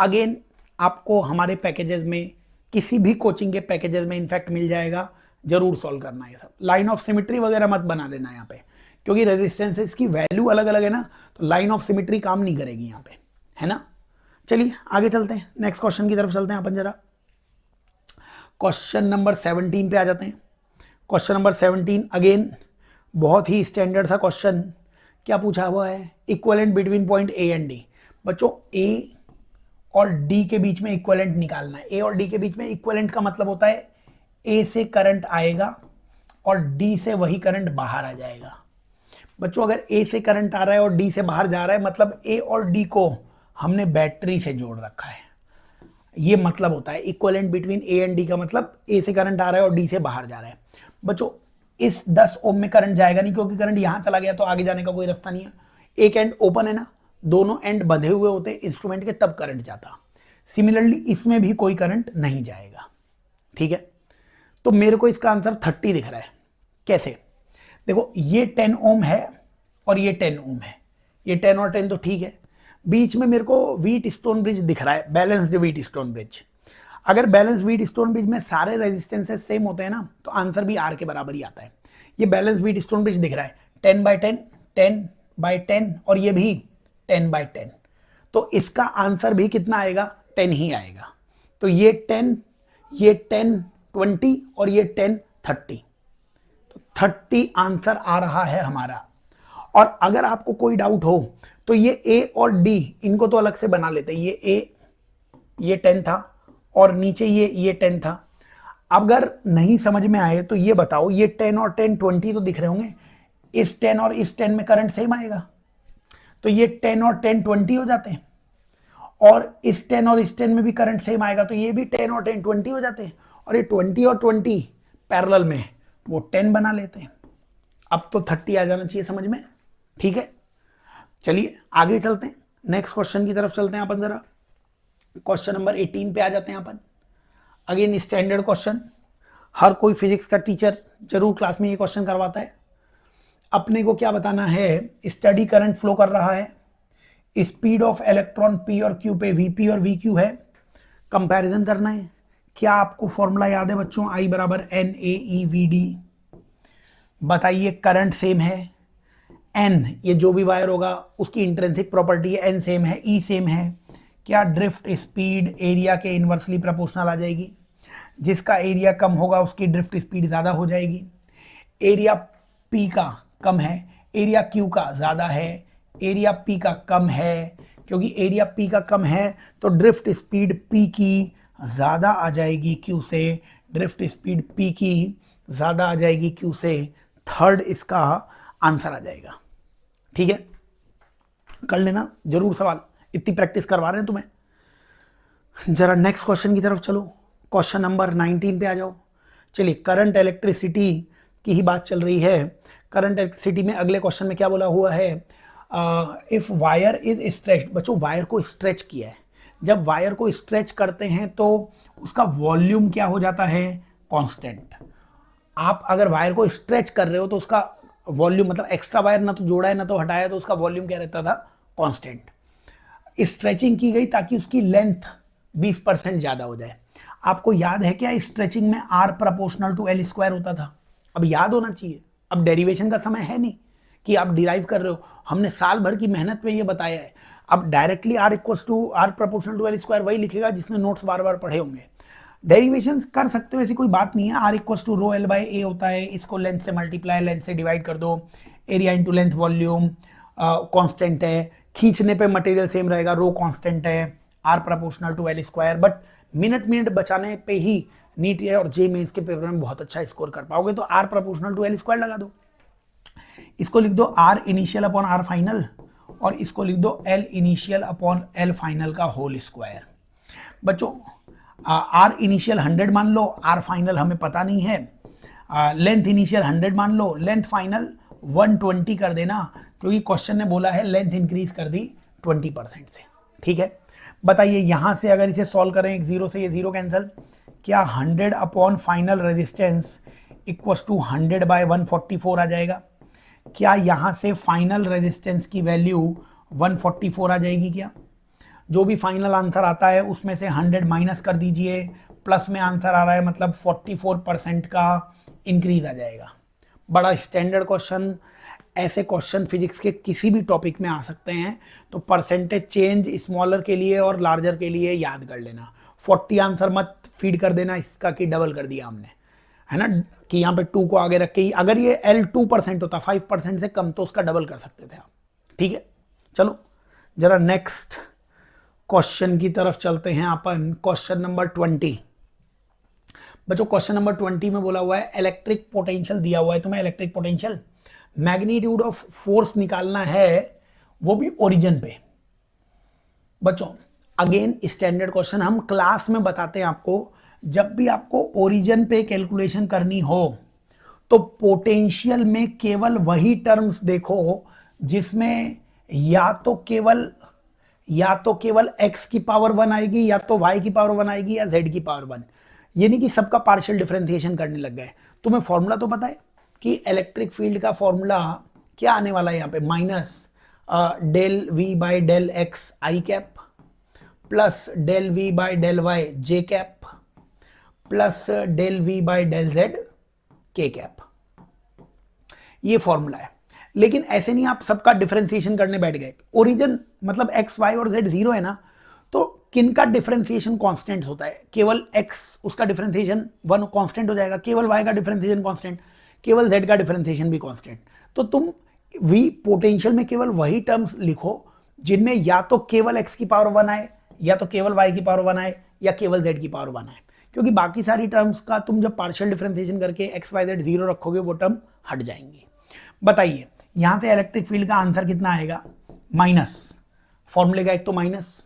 अगेन आपको हमारे पैकेजेस में, किसी भी कोचिंग के पैकेजेस में इनफैक्ट मिल जाएगा, जरूर सॉल्व करना है सब। लाइन ऑफ सिमेट्री वगैरह मत बना देना यहाँ पे, क्योंकि रेजिस्टेंसेस की वैल्यू अलग अलग है ना, तो लाइन ऑफ सिमेट्री काम नहीं करेगी यहाँ पे, है ना। चलिए आगे चलते हैं, नेक्स्ट क्वेश्चन की तरफ चलते हैं अपन जरा। क्वेश्चन नंबर 17 पे आ जाते हैं। क्वेश्चन नंबर 17 अगेन बहुत ही स्टैंडर्ड सा क्वेश्चन। क्या पूछा हुआ है? Equivalent between point A and D. बच्चों ए और डी के बीच में इक्विवेलेंट निकालना है। ए और डी के बीच में इक्विवेलेंट का मतलब होता है ए से करंट आएगा और डी से वही करंट बाहर आ जाएगा। बच्चों अगर ए से करंट आ रहा है और डी से बाहर जा रहा है मतलब ए और डी को हमने बैटरी से जोड़ रखा है। ये मतलब होता है equivalent between A and D का मतलब ए से करंट आ रहा है और डी से बाहर जा रहा है। बच्चों इस 10 ओम में करंट जाएगा नहीं क्योंकि करंट यहां चला गया तो आगे जाने का कोई रास्ता नहीं है। एक एंड ओपन है ना, दोनों एंड बंधे हुए होते इंस्ट्रूमेंट के, तब करंट जाता। सिमिलरली इसमें भी कोई करंट नहीं जाएगा। ठीक है, तो मेरे को इसका आंसर 30 दिख रहा है। कैसे? देखो ये 10 ओम है और ये 10 ओम है, ये 10 और 10 तो ठीक है। बीच में मेरे को व्हीट स्टोन ब्रिज दिख रहा है, बैलेंस्ड व्हीट स्टोन ब्रिज। अगर बैलेंस व्हीट स्टोन ब्रिज में सारे रेजिस्टेंसेस सेम होते हैं ना तो आंसर भी आर के बराबर ही आता है। ये बैलेंस व्हीट स्टोन ब्रिज दिख रहा है 10/10, 10/10 और ये भी 10/10, तो इसका आंसर भी कितना आएगा? 10 ही आएगा। तो ये 10, ये 10 20 और ये 10 30, तो 30 आंसर आ रहा है हमारा। और अगर आपको कोई डाउट हो तो ये ए और डी इनको तो अलग से बना लेते हैं। ये ए, ये 10 था और नीचे ये 10 था। अगर नहीं समझ में आए तो ये बताओ, ये 10 और 10 20 तो दिख रहे होंगे, इस 10 और इस 10 में करंट सेम आएगा तो ये 10 और 10 20 हो जाते हैं, और इस 10 और इस 10 में भी करंट सेम आएगा तो ये भी 10 और 10 20 हो जाते हैं, और ये 20 और 20 पैरेलल में वो 10 बना लेते हैं। अब तो 30 आ जाना चाहिए समझ में। ठीक है, चलिए आगे चलते हैं, नेक्स्ट क्वेश्चन की तरफ चलते हैं अपन जरा। क्वेश्चन नंबर 18 पे आ जाते हैं अपन। अगेन स्टैंडर्ड क्वेश्चन, हर कोई फिजिक्स का टीचर जरूर क्लास में ये क्वेश्चन करवाता है। अपने को क्या बताना है? स्टडी करंट फ्लो कर रहा है, स्पीड ऑफ इलेक्ट्रॉन पी और क्यू पे वीपी और वी क्यू है, कंपैरिजन करना है। क्या आपको फॉर्मूला याद है बच्चों? I बराबर NaEVD। बताइए करंट सेम है, N ये जो भी वायर होगा उसकी इंट्रिंसिक प्रॉपर्टी है, N सेम है, E सेम है। क्या ड्रिफ्ट स्पीड एरिया के इन्वर्सली प्रोपोर्शनल आ जाएगी? जिसका एरिया कम होगा उसकी ड्रिफ्ट स्पीड ज़्यादा हो जाएगी। एरिया P का कम है, एरिया Q का ज़्यादा है, एरिया P का कम है, क्योंकि एरिया P का कम है तो ड्रिफ्ट स्पीड P की ज़्यादा आ जाएगी Q से, ड्रिफ्ट स्पीड P की ज़्यादा आ जाएगी Q से। थर्ड इसका आंसर आ जाएगा। ठीक है, कर लेना जरूर सवाल, इतनी प्रैक्टिस करवा रहे हैं तुम्हें। जरा नेक्स्ट क्वेश्चन की तरफ चलो, क्वेश्चन नंबर 19 पे आ जाओ। चलिए, करंट इलेक्ट्रिसिटी की ही बात चल रही है। करंट इलेक्ट्रिसिटी में अगले क्वेश्चन में क्या बोला हुआ है? If wire is stretched. बच्चों वायर को स्ट्रेच किया है, जब वायर को स्ट्रेच करते हैं तो उसका वॉल्यूम क्या हो जाता है? कांस्टेंट। आप अगर वायर को स्ट्रेच कर रहे हो तो उसका वॉल्यूम, मतलब एक्स्ट्रा वायर ना तो जोड़ा है ना तो हटाया, तो उसका वॉल्यूम क्या रहता था? कांस्टेंट। स्ट्रेचिंग की गई ताकि उसकी लेंथ 20% ज़्यादा हो जाए। आपको याद है क्या स्ट्रेचिंग में R proportional to L square होता था? अब याद होना चाहिए, अब डेरिवेशन का समय है नहीं कि आप डिराइव कर रहे हो, हमने साल भर की मेहनत में ये बताया है। अब directly R equals to R proportional to L square वही लिखेगा जिसने नोट्स बार बार पढ़े होंगे। डेरिवेशन कर सकते हो, ऐसी कोई बात नहीं है। R equals to rho L by A होता है, इसको लेंथ से मल्टीप्लाई, लेंथ से डिवाइड कर दो, area into length volume constant है, खींचने पे मटेरियल सेम रहेगा, रो कांस्टेंट है, R proportional to L square. But minute बचाने पे ही नीट और जे मेंस के पेपर में बहुत अच्छा स्कोर कर पाओगे, तो R proportional to L square लगा दो। इसको लिख दो R initial upon R final, और इसको लिख दो L initial upon L final का होल स्क्वायर। बच्चों R इनिशियल 100 मान लो, R फाइनल हमें पता नहीं है, लेंथ इनिशियल 100 मान लो, लेंथ फाइनल 120 कर देना, क्योंकि क्वेश्चन ने बोला है लेंथ इंक्रीज कर दी 20% से। ठीक है, बताइए यहाँ से अगर इसे सॉल्व करें, एक जीरो से ये जीरो कैंसिल, क्या 100 upon final resistance equals to 100 by 144 आ जाएगा? क्या यहाँ से फाइनल रेजिस्टेंस की वैल्यू 144 आ जाएगी? क्या जो भी फाइनल आंसर आता है उसमें से 100 माइनस कर दीजिए, प्लस में आंसर आ रहा है मतलब 44% का इंक्रीज आ जाएगा। बड़ा स्टैंडर्ड क्वेश्चन, ऐसे क्वेश्चन फिजिक्स के किसी भी टॉपिक में आ सकते हैं, तो परसेंटेज चेंज स्मॉलर के लिए और लार्जर के लिए याद कर लेना। 40 आंसर मत फीड कर देना इसका कि डबल कर दिया हमने, है ना, कि यहाँ पे 2 को आगे रख के, अगर ये L 2% होता, 5% से कम, तो उसका डबल कर सकते थे आप। ठीक है, चलो जरा नेक्स्ट क्वेश्चन की तरफ चलते हैं अपन। क्वेश्चन नंबर 20 बच्चों, क्वेश्चन नंबर 20 में बोला हुआ है इलेक्ट्रिक पोटेंशियल दिया हुआ है तुम्हें, electric potential magnitude of force निकालना है, वो भी ओरिजिन पे। बच्चों अगेन स्टैंडर्ड क्वेश्चन हम क्लास में बताते हैं आपको, जब भी आपको ओरिजिन पे कैलकुलेशन करनी हो तो पोटेंशियल में केवल वही टर्म्स देखो जिसमें या तो केवल x की पावर 1 आएगी, या तो y की पावर 1 आएगी, या z की पावर 1। ये नहीं कि सबका पार्शियल डिफरेंशिएशन करने लग गए। तुम्हें फॉर्मूला तो पता है कि इलेक्ट्रिक फील्ड का फॉर्मूला क्या आने वाला है यहाँ पे, minus del v by del x i cap plus del v by del y j cap plus del v by del z k cap. ये फॉर्मूला है। लेकिन ऐसे नहीं आप सबका डिफरेंशिएशन करने बैठ गए। ओरिजिन मतलब x y और z जीरो है ना, तो किनका डिफरेंशिएशन कांस्टेंट होता है, केवल x उसका डिफरेंशिएशन 1 कांस्टेंट हो जाएगा, केवल y का डिफरेंशिएशन कांस्टेंट, केवल z का डिफरेंशिएशन भी कांस्टेंट। तो तुम v पोटेंशियल में केवल वही टर्म्स लिखो जिनमें या तो केवल x की पावर 1 आए, या तो केवल y की पावर 1 आए, या केवल z की पावर 1 आए। क्योंकि बाकी सारी टर्म्स का तुम जब पार्शियल डिफरेंशिएशन करके x y z जीरो रखोगे वो टर्म हट जाएंगी। बताइए यहां से इलेक्ट्रिक फील्ड का आंसर कितना आएगा, माइनस, फॉर्मूले का एक तो माइनस,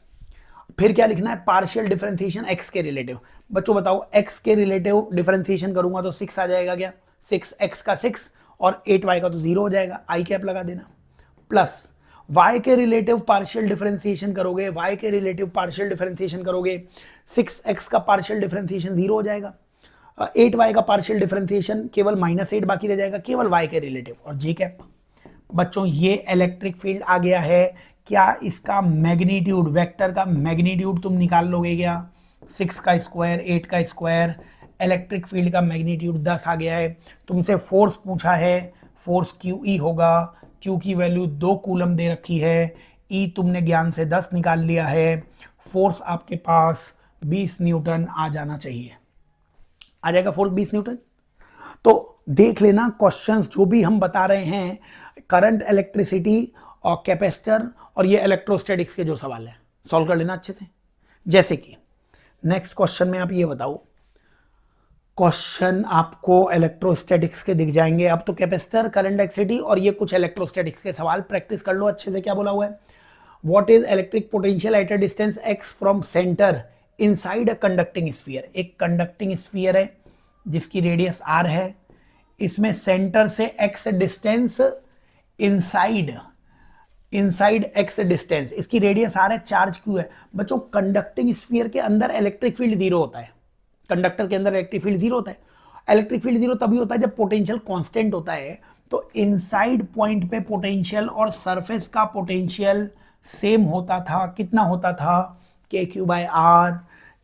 फिर क्या लिखना है, पार्शियल डिफरेंशिएशन x के रिलेटिव। बच्चों बताओ x के रिलेटिव डिफरेंशिएशन करूंगा तो 6 आ जाएगा क्या, 6x का 6 और 8y का तो 0 हो जाएगा, आई कैप लगा देना, प्लस y के रिलेटिव पार्शियल डिफरेंशिएशन करोगे, y के रिलेटिव पार्शियल डिफरेंशिएशन करोगे, 6x का पार्शियल डिफरेंशिएशन 0 हो जाएगा, 8y का पार्शियल डिफरेंशिएशन केवल -8 बाकी रह जाएगा, केवल y के रिलेटिव, और जी कैप। बच्चों ये इलेक्ट्रिक फील्ड आ गया है। क्या इसका मैग्नीट्यूड, वेक्टर का मैग्नीट्यूड तुम निकाल लोगे क्या, 6 का स्क्वायर 8 का स्क्वायर, इलेक्ट्रिक फील्ड का मैग्नीट्यूड 10 आ गया है। तुमसे फोर्स पूछा है, फोर्स QE होगा, Q की वैल्यू 2 कूलम दे रखी है, E तुमने ज्ञान से 10 निकाल लिया है, फोर्स आपके पास 20 न्यूटन आ जाना चाहिए। आ जाएगा फोर्स 20 न्यूटन। तो देख लेना क्वेश्चंस जो भी हम बता रहे हैं, करंट, इलेक्ट्रिसिटी और कैपेसिटर और ये इलेक्ट्रोस्टैटिक्स के जो सवाल है सॉल्व कर लेना अच्छे से। जैसे कि नेक्स्ट क्वेश्चन में आप ये बताओ, क्वेश्चन आपको इलेक्ट्रोस्टैटिक्स के दिख जाएंगे। अब तो कैपेसिटर, करंट, इलेक्ट्रिसिटी और ये कुछ इलेक्ट्रोस्टैटिक्स के सवाल प्रैक्टिस कर लो अच्छे से। क्या बोला हुआ है, what is electric potential at a distance x from centre inside a conducting sphere. एक कंडक्टिंग स्फीयर है जिसकी रेडियस r है, इसमें सेंटर से x distance, inside x distance, इसकी रेडियस r है, चार्ज q है। बच्चों कंडक्टिंग स्फीयर के अंदर इलेक्ट्रिक फील्ड 0 होता है, कंडक्टर के अंदर इलेक्ट्रिक फील्ड 0 होता है। इलेक्ट्रिक फील्ड 0 तभी होता है जब पोटेंशियल कांस्टेंट होता है। तो इनसाइड पॉइंट पे पोटेंशियल और सरफेस का पोटेंशियल सेम होता था। कितना होता था, KQ by R,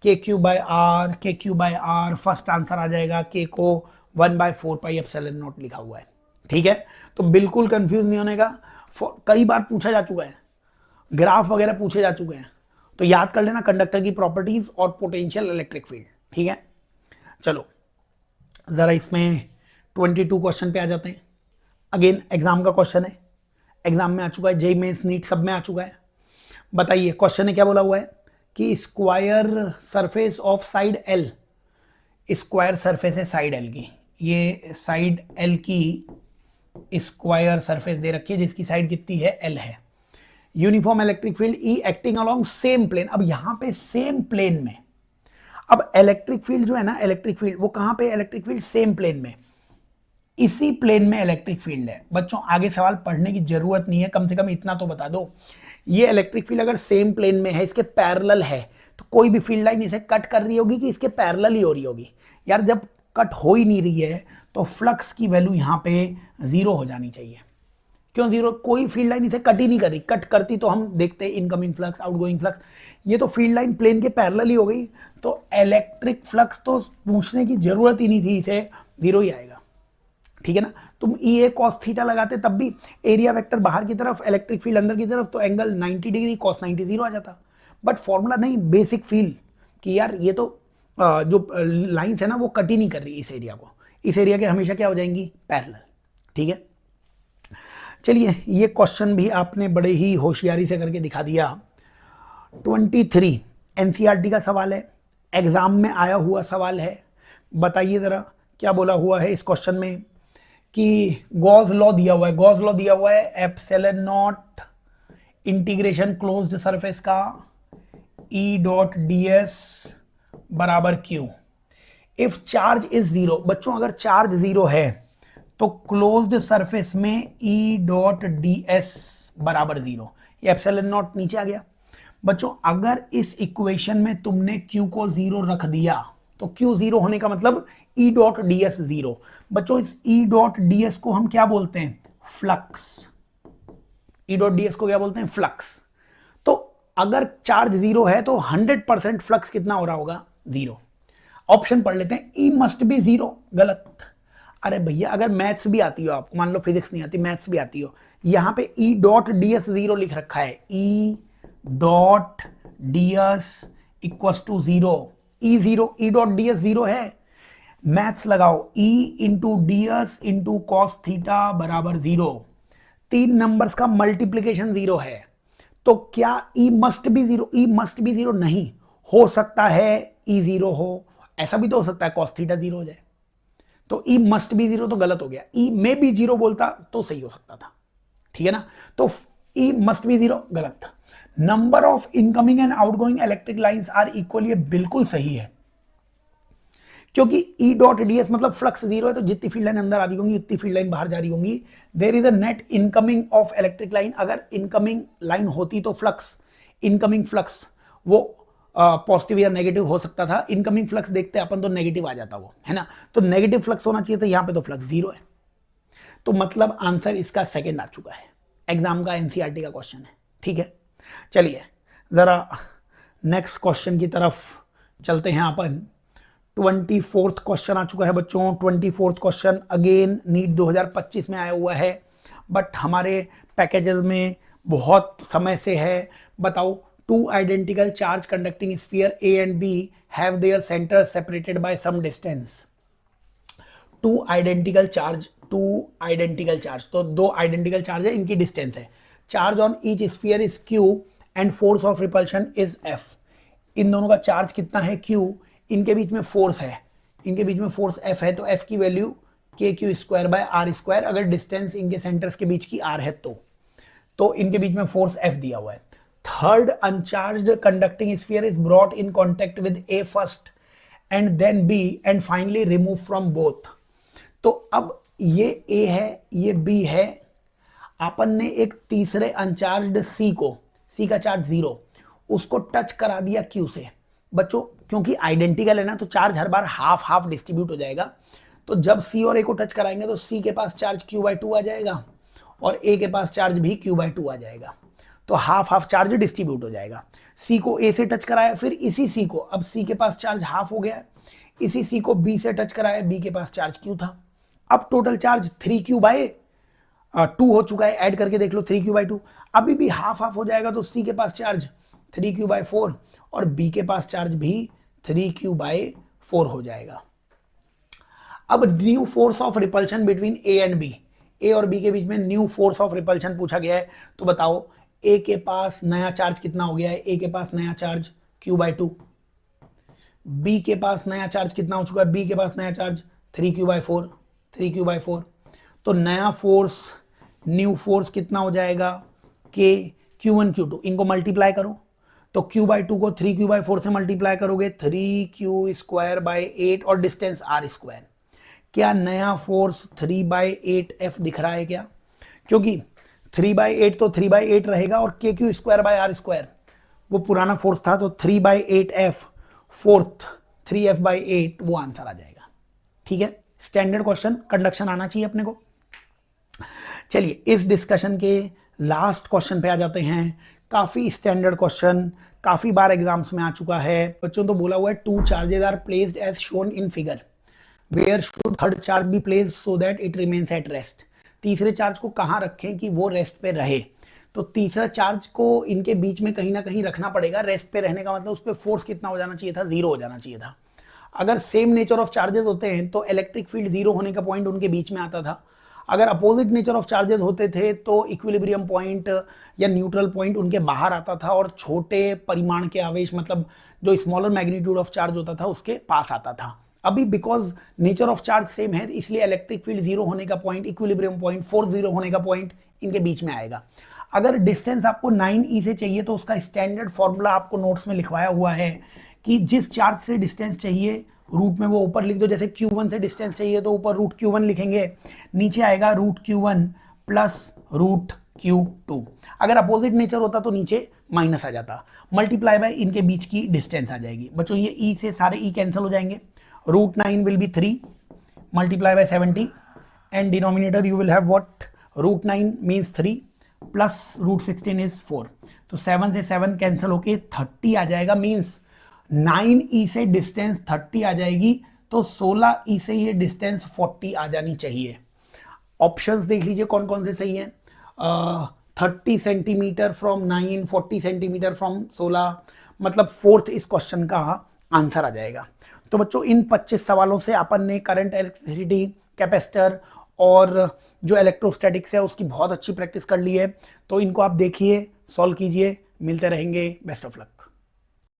KQ by R, KQ by R. First answer आ जाएगा, K को 1/4 पाई एप्सिलॉन नॉट लिखा हुआ है। ठीक है, तो बिल्कुल कंफ्यूज नहीं होने का। कई बार पूछा जा चुका है, ग्राफ वगैरह पूछे जा चुके हैं, तो याद कर लेना कंडक्टर की प्रॉपर्टीज और पोटेंशियल, इलेक्ट्रिक फील्ड। ठीक है, चलो जरा इसमें 22 क्वेश्चन पे आ जाते हैं। अगेन एग्जाम का क्वेश्चन है, एग्जाम में आ चुका है, जेईई मेंस नीट सब में आ चुका है। बताइए क्वेश्चन ने क्या बोला हुआ है कि square surface of side L, square surface है साइड L की, ये साइड L की स्क्वायर सरफेस दे रखी है जिसकी साइड कितनी है, L है। Uniform electric field E acting along same plane. अब यहां पे सेम प्लेन में, अब इलेक्ट्रिक फील्ड जो है ना, इलेक्ट्रिक फील्ड वो कहां पे, इलेक्ट्रिक फील्ड सेम प्लेन में, इसी प्लेन में इलेक्ट्रिक फील्ड है। बच्चों आगे सवाल पढ़ने की जरूरत नहीं है, कम से कम इतना तो बता दो, ये इलेक्ट्रिक फील्ड अगर सेम प्लेन में है, इसके पैरेलल है, तो कोई भी फील्ड लाइन इसे कट कर रही होगी कि इसके पैरेलल ही हो रही होगी। यार जब कट हो ही नहीं रही है तो फ्लक्स की वैल्यू यहाँ पे 0 हो जानी चाहिए। क्यों 0, कोई फील्ड लाइन इसे कट ही नहीं कर रही, कट करती तो हम देखते इनकमिंग फ्लक्स, आउटगोइंग फ्लक्स। ये तो फील्ड लाइन प्लेन के पैरेलल ही हो गई, तो इलेक्ट्रिक फ्लक्स तो पूछने की जरूरत ही नहीं थी, इसे 0 ही आएगा। ठीक है ना, तुम EA cos थीटा लगाते तब भी एरिया वेक्टर बाहर की तरफ, इलेक्ट्रिक फील्ड अंदर की तरफ, तो एंगल 90 डिग्री cos 90 0 आ जाता। बट फॉर्मूला नहीं, बेसिक फील कि यार ये तो जो लाइंस है ना वो कट ही नहीं कर रही इस एरिया को, इस एरिया के हमेशा क्या हो जाएंगी, पैरेलल। ठीक है, चलिए ये क्वेश्चन भी आपने बड़े ही होशियारी से करके दिखा दिया। 23 एनसीईआरटी का सवाल है, एग्जाम में आया हुआ सवाल है। बताइए जरा क्या बोला हुआ है इस क्वेश्चन में कि गॉस लॉ दिया हुआ है, गॉस लॉ दिया हुआ है epsilon not integration closed surface का ई डॉट डी एस बराबर Q. If charge is zero, बच्चों अगर चार्ज जीरो है तो क्लोज्ड सरफेस में ई डॉट डी एस बराबर जीरो, ये एप्सिलॉन नॉट नीचे आ गया। बच्चों अगर इस इक्वेशन में तुमने q को जीरो रख दिया तो q जीरो होने का मतलब E dot d s zero. बच्चों इस E डॉट डी एस को हम क्या बोलते हैं? Flux. E dot d S को क्या बोलते हैं? फ्लक्स। तो अगर चार्ज जीरो है तो 100% फ्लक्स कितना हो रहा होगा? जीरो। ऑप्शन पढ़ लेते हैं, E मस्ट बी जीरो, गलत। अरे भैया अगर मैथ्स भी आती हो आपको, मान लो फिजिक्स नहीं आती मैथ्स भी आती हो, यहां पे E dot d s zero लिख रखा है, E dot d s equal to zero, E zero, E dot d s zero है। मैथ्स लगाओ, E into d s into cos theta बराबर जीरो, 3 नंबर्स का मल्टीप्लीकेशन जीरो है। तो क्या E must be zero? E must be zero नहीं हो सकता है, E जीरो हो, ऐसा भी तो हो सकता है कॉस थीटा जीरो हो जाए। तो E मस्ट बी जीरो तो गलत हो गया, E में बी जीरो बोलता तो सही हो सकता था, ठीक है ना। तो E मस्ट बी जीरो गलत था। Number of incoming and outgoing electric lines are equal, ये बिल्कुल सही है, क्योंकि E डॉट डी एस मतलब फ्लक्स जीरो है, तो जितनी फील्ड लाइन अंदर आ रही होंगी उतनी फील्ड लाइन बाहर जा रही होंगी। There is a net incoming of electric line, अगर इनकमिंग लाइन होती तो फ्लक्स, इनकमिंग फ्लक्स वो पॉजिटिव या नेगेटिव हो सकता था। इनकमिंग फ्लक्स देखते अपन तो नेगेटिव आ जाता वो, है ना। तो नेगेटिव फ्लक्स होना चाहिए था, यहां पे तो फ्लक्स जीरो है। तो मतलब आंसर इसका सेकंड आ चुका है, एग्जाम का एनसीईआरटी का क्वेश्चन है, ठीक है। चलिए जरा नेक्स्ट क्वेश्चन की तरफ चलते हैं अपन। 24th क्वेश्चन आ चुका है बच्चों। 24th क्वेश्चन अगेन नीट 2025 में आया हुआ है, बट हमारे पैकेजेस में बहुत समय से है। बताओ, two identical charge conducting sphere A and B have their centre separated by some distance. Two identical charge, तो दो आइडेंटिकल चार्ज है, इनकी डिस्टेंस है। Charge on each sphere is Q and force of repulsion is F. इन दोनों का चार्ज कितना है? क्यू, इनके बीच में फोर्स है, इनके बीच में फोर्स एफ है, तो एफ की value k q square by r square, अगर डिस्टेंस इनके सेंटर्स के बीच की आर है तो इनके बीच में फोर्स एफ दिया हुआ है। Third uncharged conducting sphere is brought in contact with A first and then B and finally remove from both. तो अब ये ए है, ये बी है, अपन ने एक तीसरे अनचार्ज्ड सी को, सी का चार्ज जीरो, उसको टच करा दिया क्यू से। बच्चों क्योंकि आइडेंटिकल है ना, तो चार्ज हर बार हाफ हाफ डिस्ट्रीब्यूट हो जाएगा। तो जब सी और ए को टच कराएंगे तो सी के पास चार्ज क्यू बाई टू आ जाएगा और ए के पास चार्ज भी क्यू बाई टू आ जाएगा, तो हाफ हाफ चार्ज डिस्ट्रीब्यूट हो जाएगा। सी को ए से टच कराया, फिर इसी सी को, अब सी के पास चार्ज हाफ हो गया, इसी सी को बी से टच कराया, बी के पास चार्ज क्यू था। अब टोटल चार्ज 3q बाई 2 हो चुका है, ऐड करके देख लो 3q बाई 2, अभी भी हाफ हाफ हो जाएगा, तो सी के पास चार्ज 3q बाई 4 और बी के पास चार्ज भी 3q बाई 4 हो जाएगा। अब new force of repulsion between A and B, A और बी के बीच में न्यू फोर्स ऑफ रिपल्शन पूछा गया है। तो बताओ ए के पास नया चार्ज कितना हो गया है? ए के पास नया चार्ज q बाई 2, बी के पास नया चार्ज कितना हो चुका है? बी के पास नया charge 3q by 4, 3q by 4। तो नया फोर्स, न्यू फोर्स कितना हो जाएगा? के q1 q2, इनको मल्टीप्लाई करो, तो q बाई 2 को 3q बाई 4 से मल्टीप्लाई करोगे 3q स्क्वायर बाई 8 और डिस्टेंस r स्क्वायर। क्या नया फोर्स 3 बाई 8 f दिख रहा है क्या? क्योंकि 3 बाई 8 तो 3 बाई 8 रहेगा और k q square by r square वो पुराना फोर्स था, तो 3 by 8 F, fourth 3f by 8 वो आंसर आ जाएगा, ठीक है। स्टैंडर्ड क्वेश्चन, कंडक्शन आना चाहिए अपने को। चलिए इस डिस्कशन के लास्ट क्वेश्चन पे आ जाते हैं। काफी स्टैंडर्ड क्वेश्चन, काफी बार एग्जाम्स में आ चुका है बच्चों। तो बोला हुआ है two charges are placed as shown in figure, where should third charge be placed so that it remains at rest. तीसरे चार्ज को कहाँ रखें कि वो रेस्ट पे रहे? तो तीसरा चार्ज को इनके बीच में कहीं ना कहीं रखना पड़ेगा। रेस्ट पे रहने का मतलब उस पर फोर्स कितना हो जाना चाहिए था? जीरो हो जाना चाहिए था। अगर सेम नेचर ऑफ चार्जेस होते हैं तो इलेक्ट्रिक फील्ड जीरो होने का पॉइंट उनके बीच में आता था। अगर अपोजिट नेचर ऑफ चार्जेस होते थे तो इक्विलिब्रियम पॉइंट या न्यूट्रल पॉइंट उनके बाहर आता था और छोटे परिमाण के आवेश मतलब जो स्मॉलर मैग्नीट्यूड ऑफ चार्ज होता था उसके पास आता था। अभी because nature of charge same है इसलिए इलेक्ट्रिक फील्ड 0 होने का पॉइंट, इक्विलिब्रियम पॉइंट 4 होने का पॉइंट इनके बीच में आएगा। अगर डिस्टेंस आपको 9e से चाहिए तो उसका स्टैंडर्ड फॉर्मूला आपको नोट्स में लिखवाया हुआ है कि जिस चार्ज से डिस्टेंस चाहिए रूट में वो ऊपर लिख दो। जैसे Q1 से डिस्टेंस चाहिए तो ऊपर रूट Q1 लिखेंगे, नीचे आएगा root Q1 plus root Q2। अगर अपोजिट नेचर होता तो नीचे माइनस आ जाता, मल्टीप्लाई बाय इनके बीच की डिस्टेंस आ जाएगी। बच्चों ये ई से सारे ई कैंसिल हो जाएंगे, root 9 will be 3 multiply by 70 and denominator you will have what, root 9 means 3 plus root 16 is 4। तो 7 से 7 कैंसिल होके 30 आ जाएगा, मीन्स 9e से डिस्टेंस 30 आ जाएगी तो 16e से ये डिस्टेंस 40 आ जानी चाहिए। ऑप्शंस देख लीजिए कौन कौन से सही हैं। 30 सेंटीमीटर फ्रॉम 9, 40 सेंटीमीटर फ्रॉम 16, मतलब फोर्थ इस क्वेश्चन का आंसर आ जाएगा। तो बच्चों इन 25 सवालों से अपन ने करंट, इलेक्ट्रिसिटी, कैपेसिटर और जो इलेक्ट्रोस्टैटिक्स है उसकी बहुत अच्छी प्रैक्टिस कर ली है। तो इनको आप देखिए, सॉल्व कीजिए, मिलते रहेंगे। Best of luck.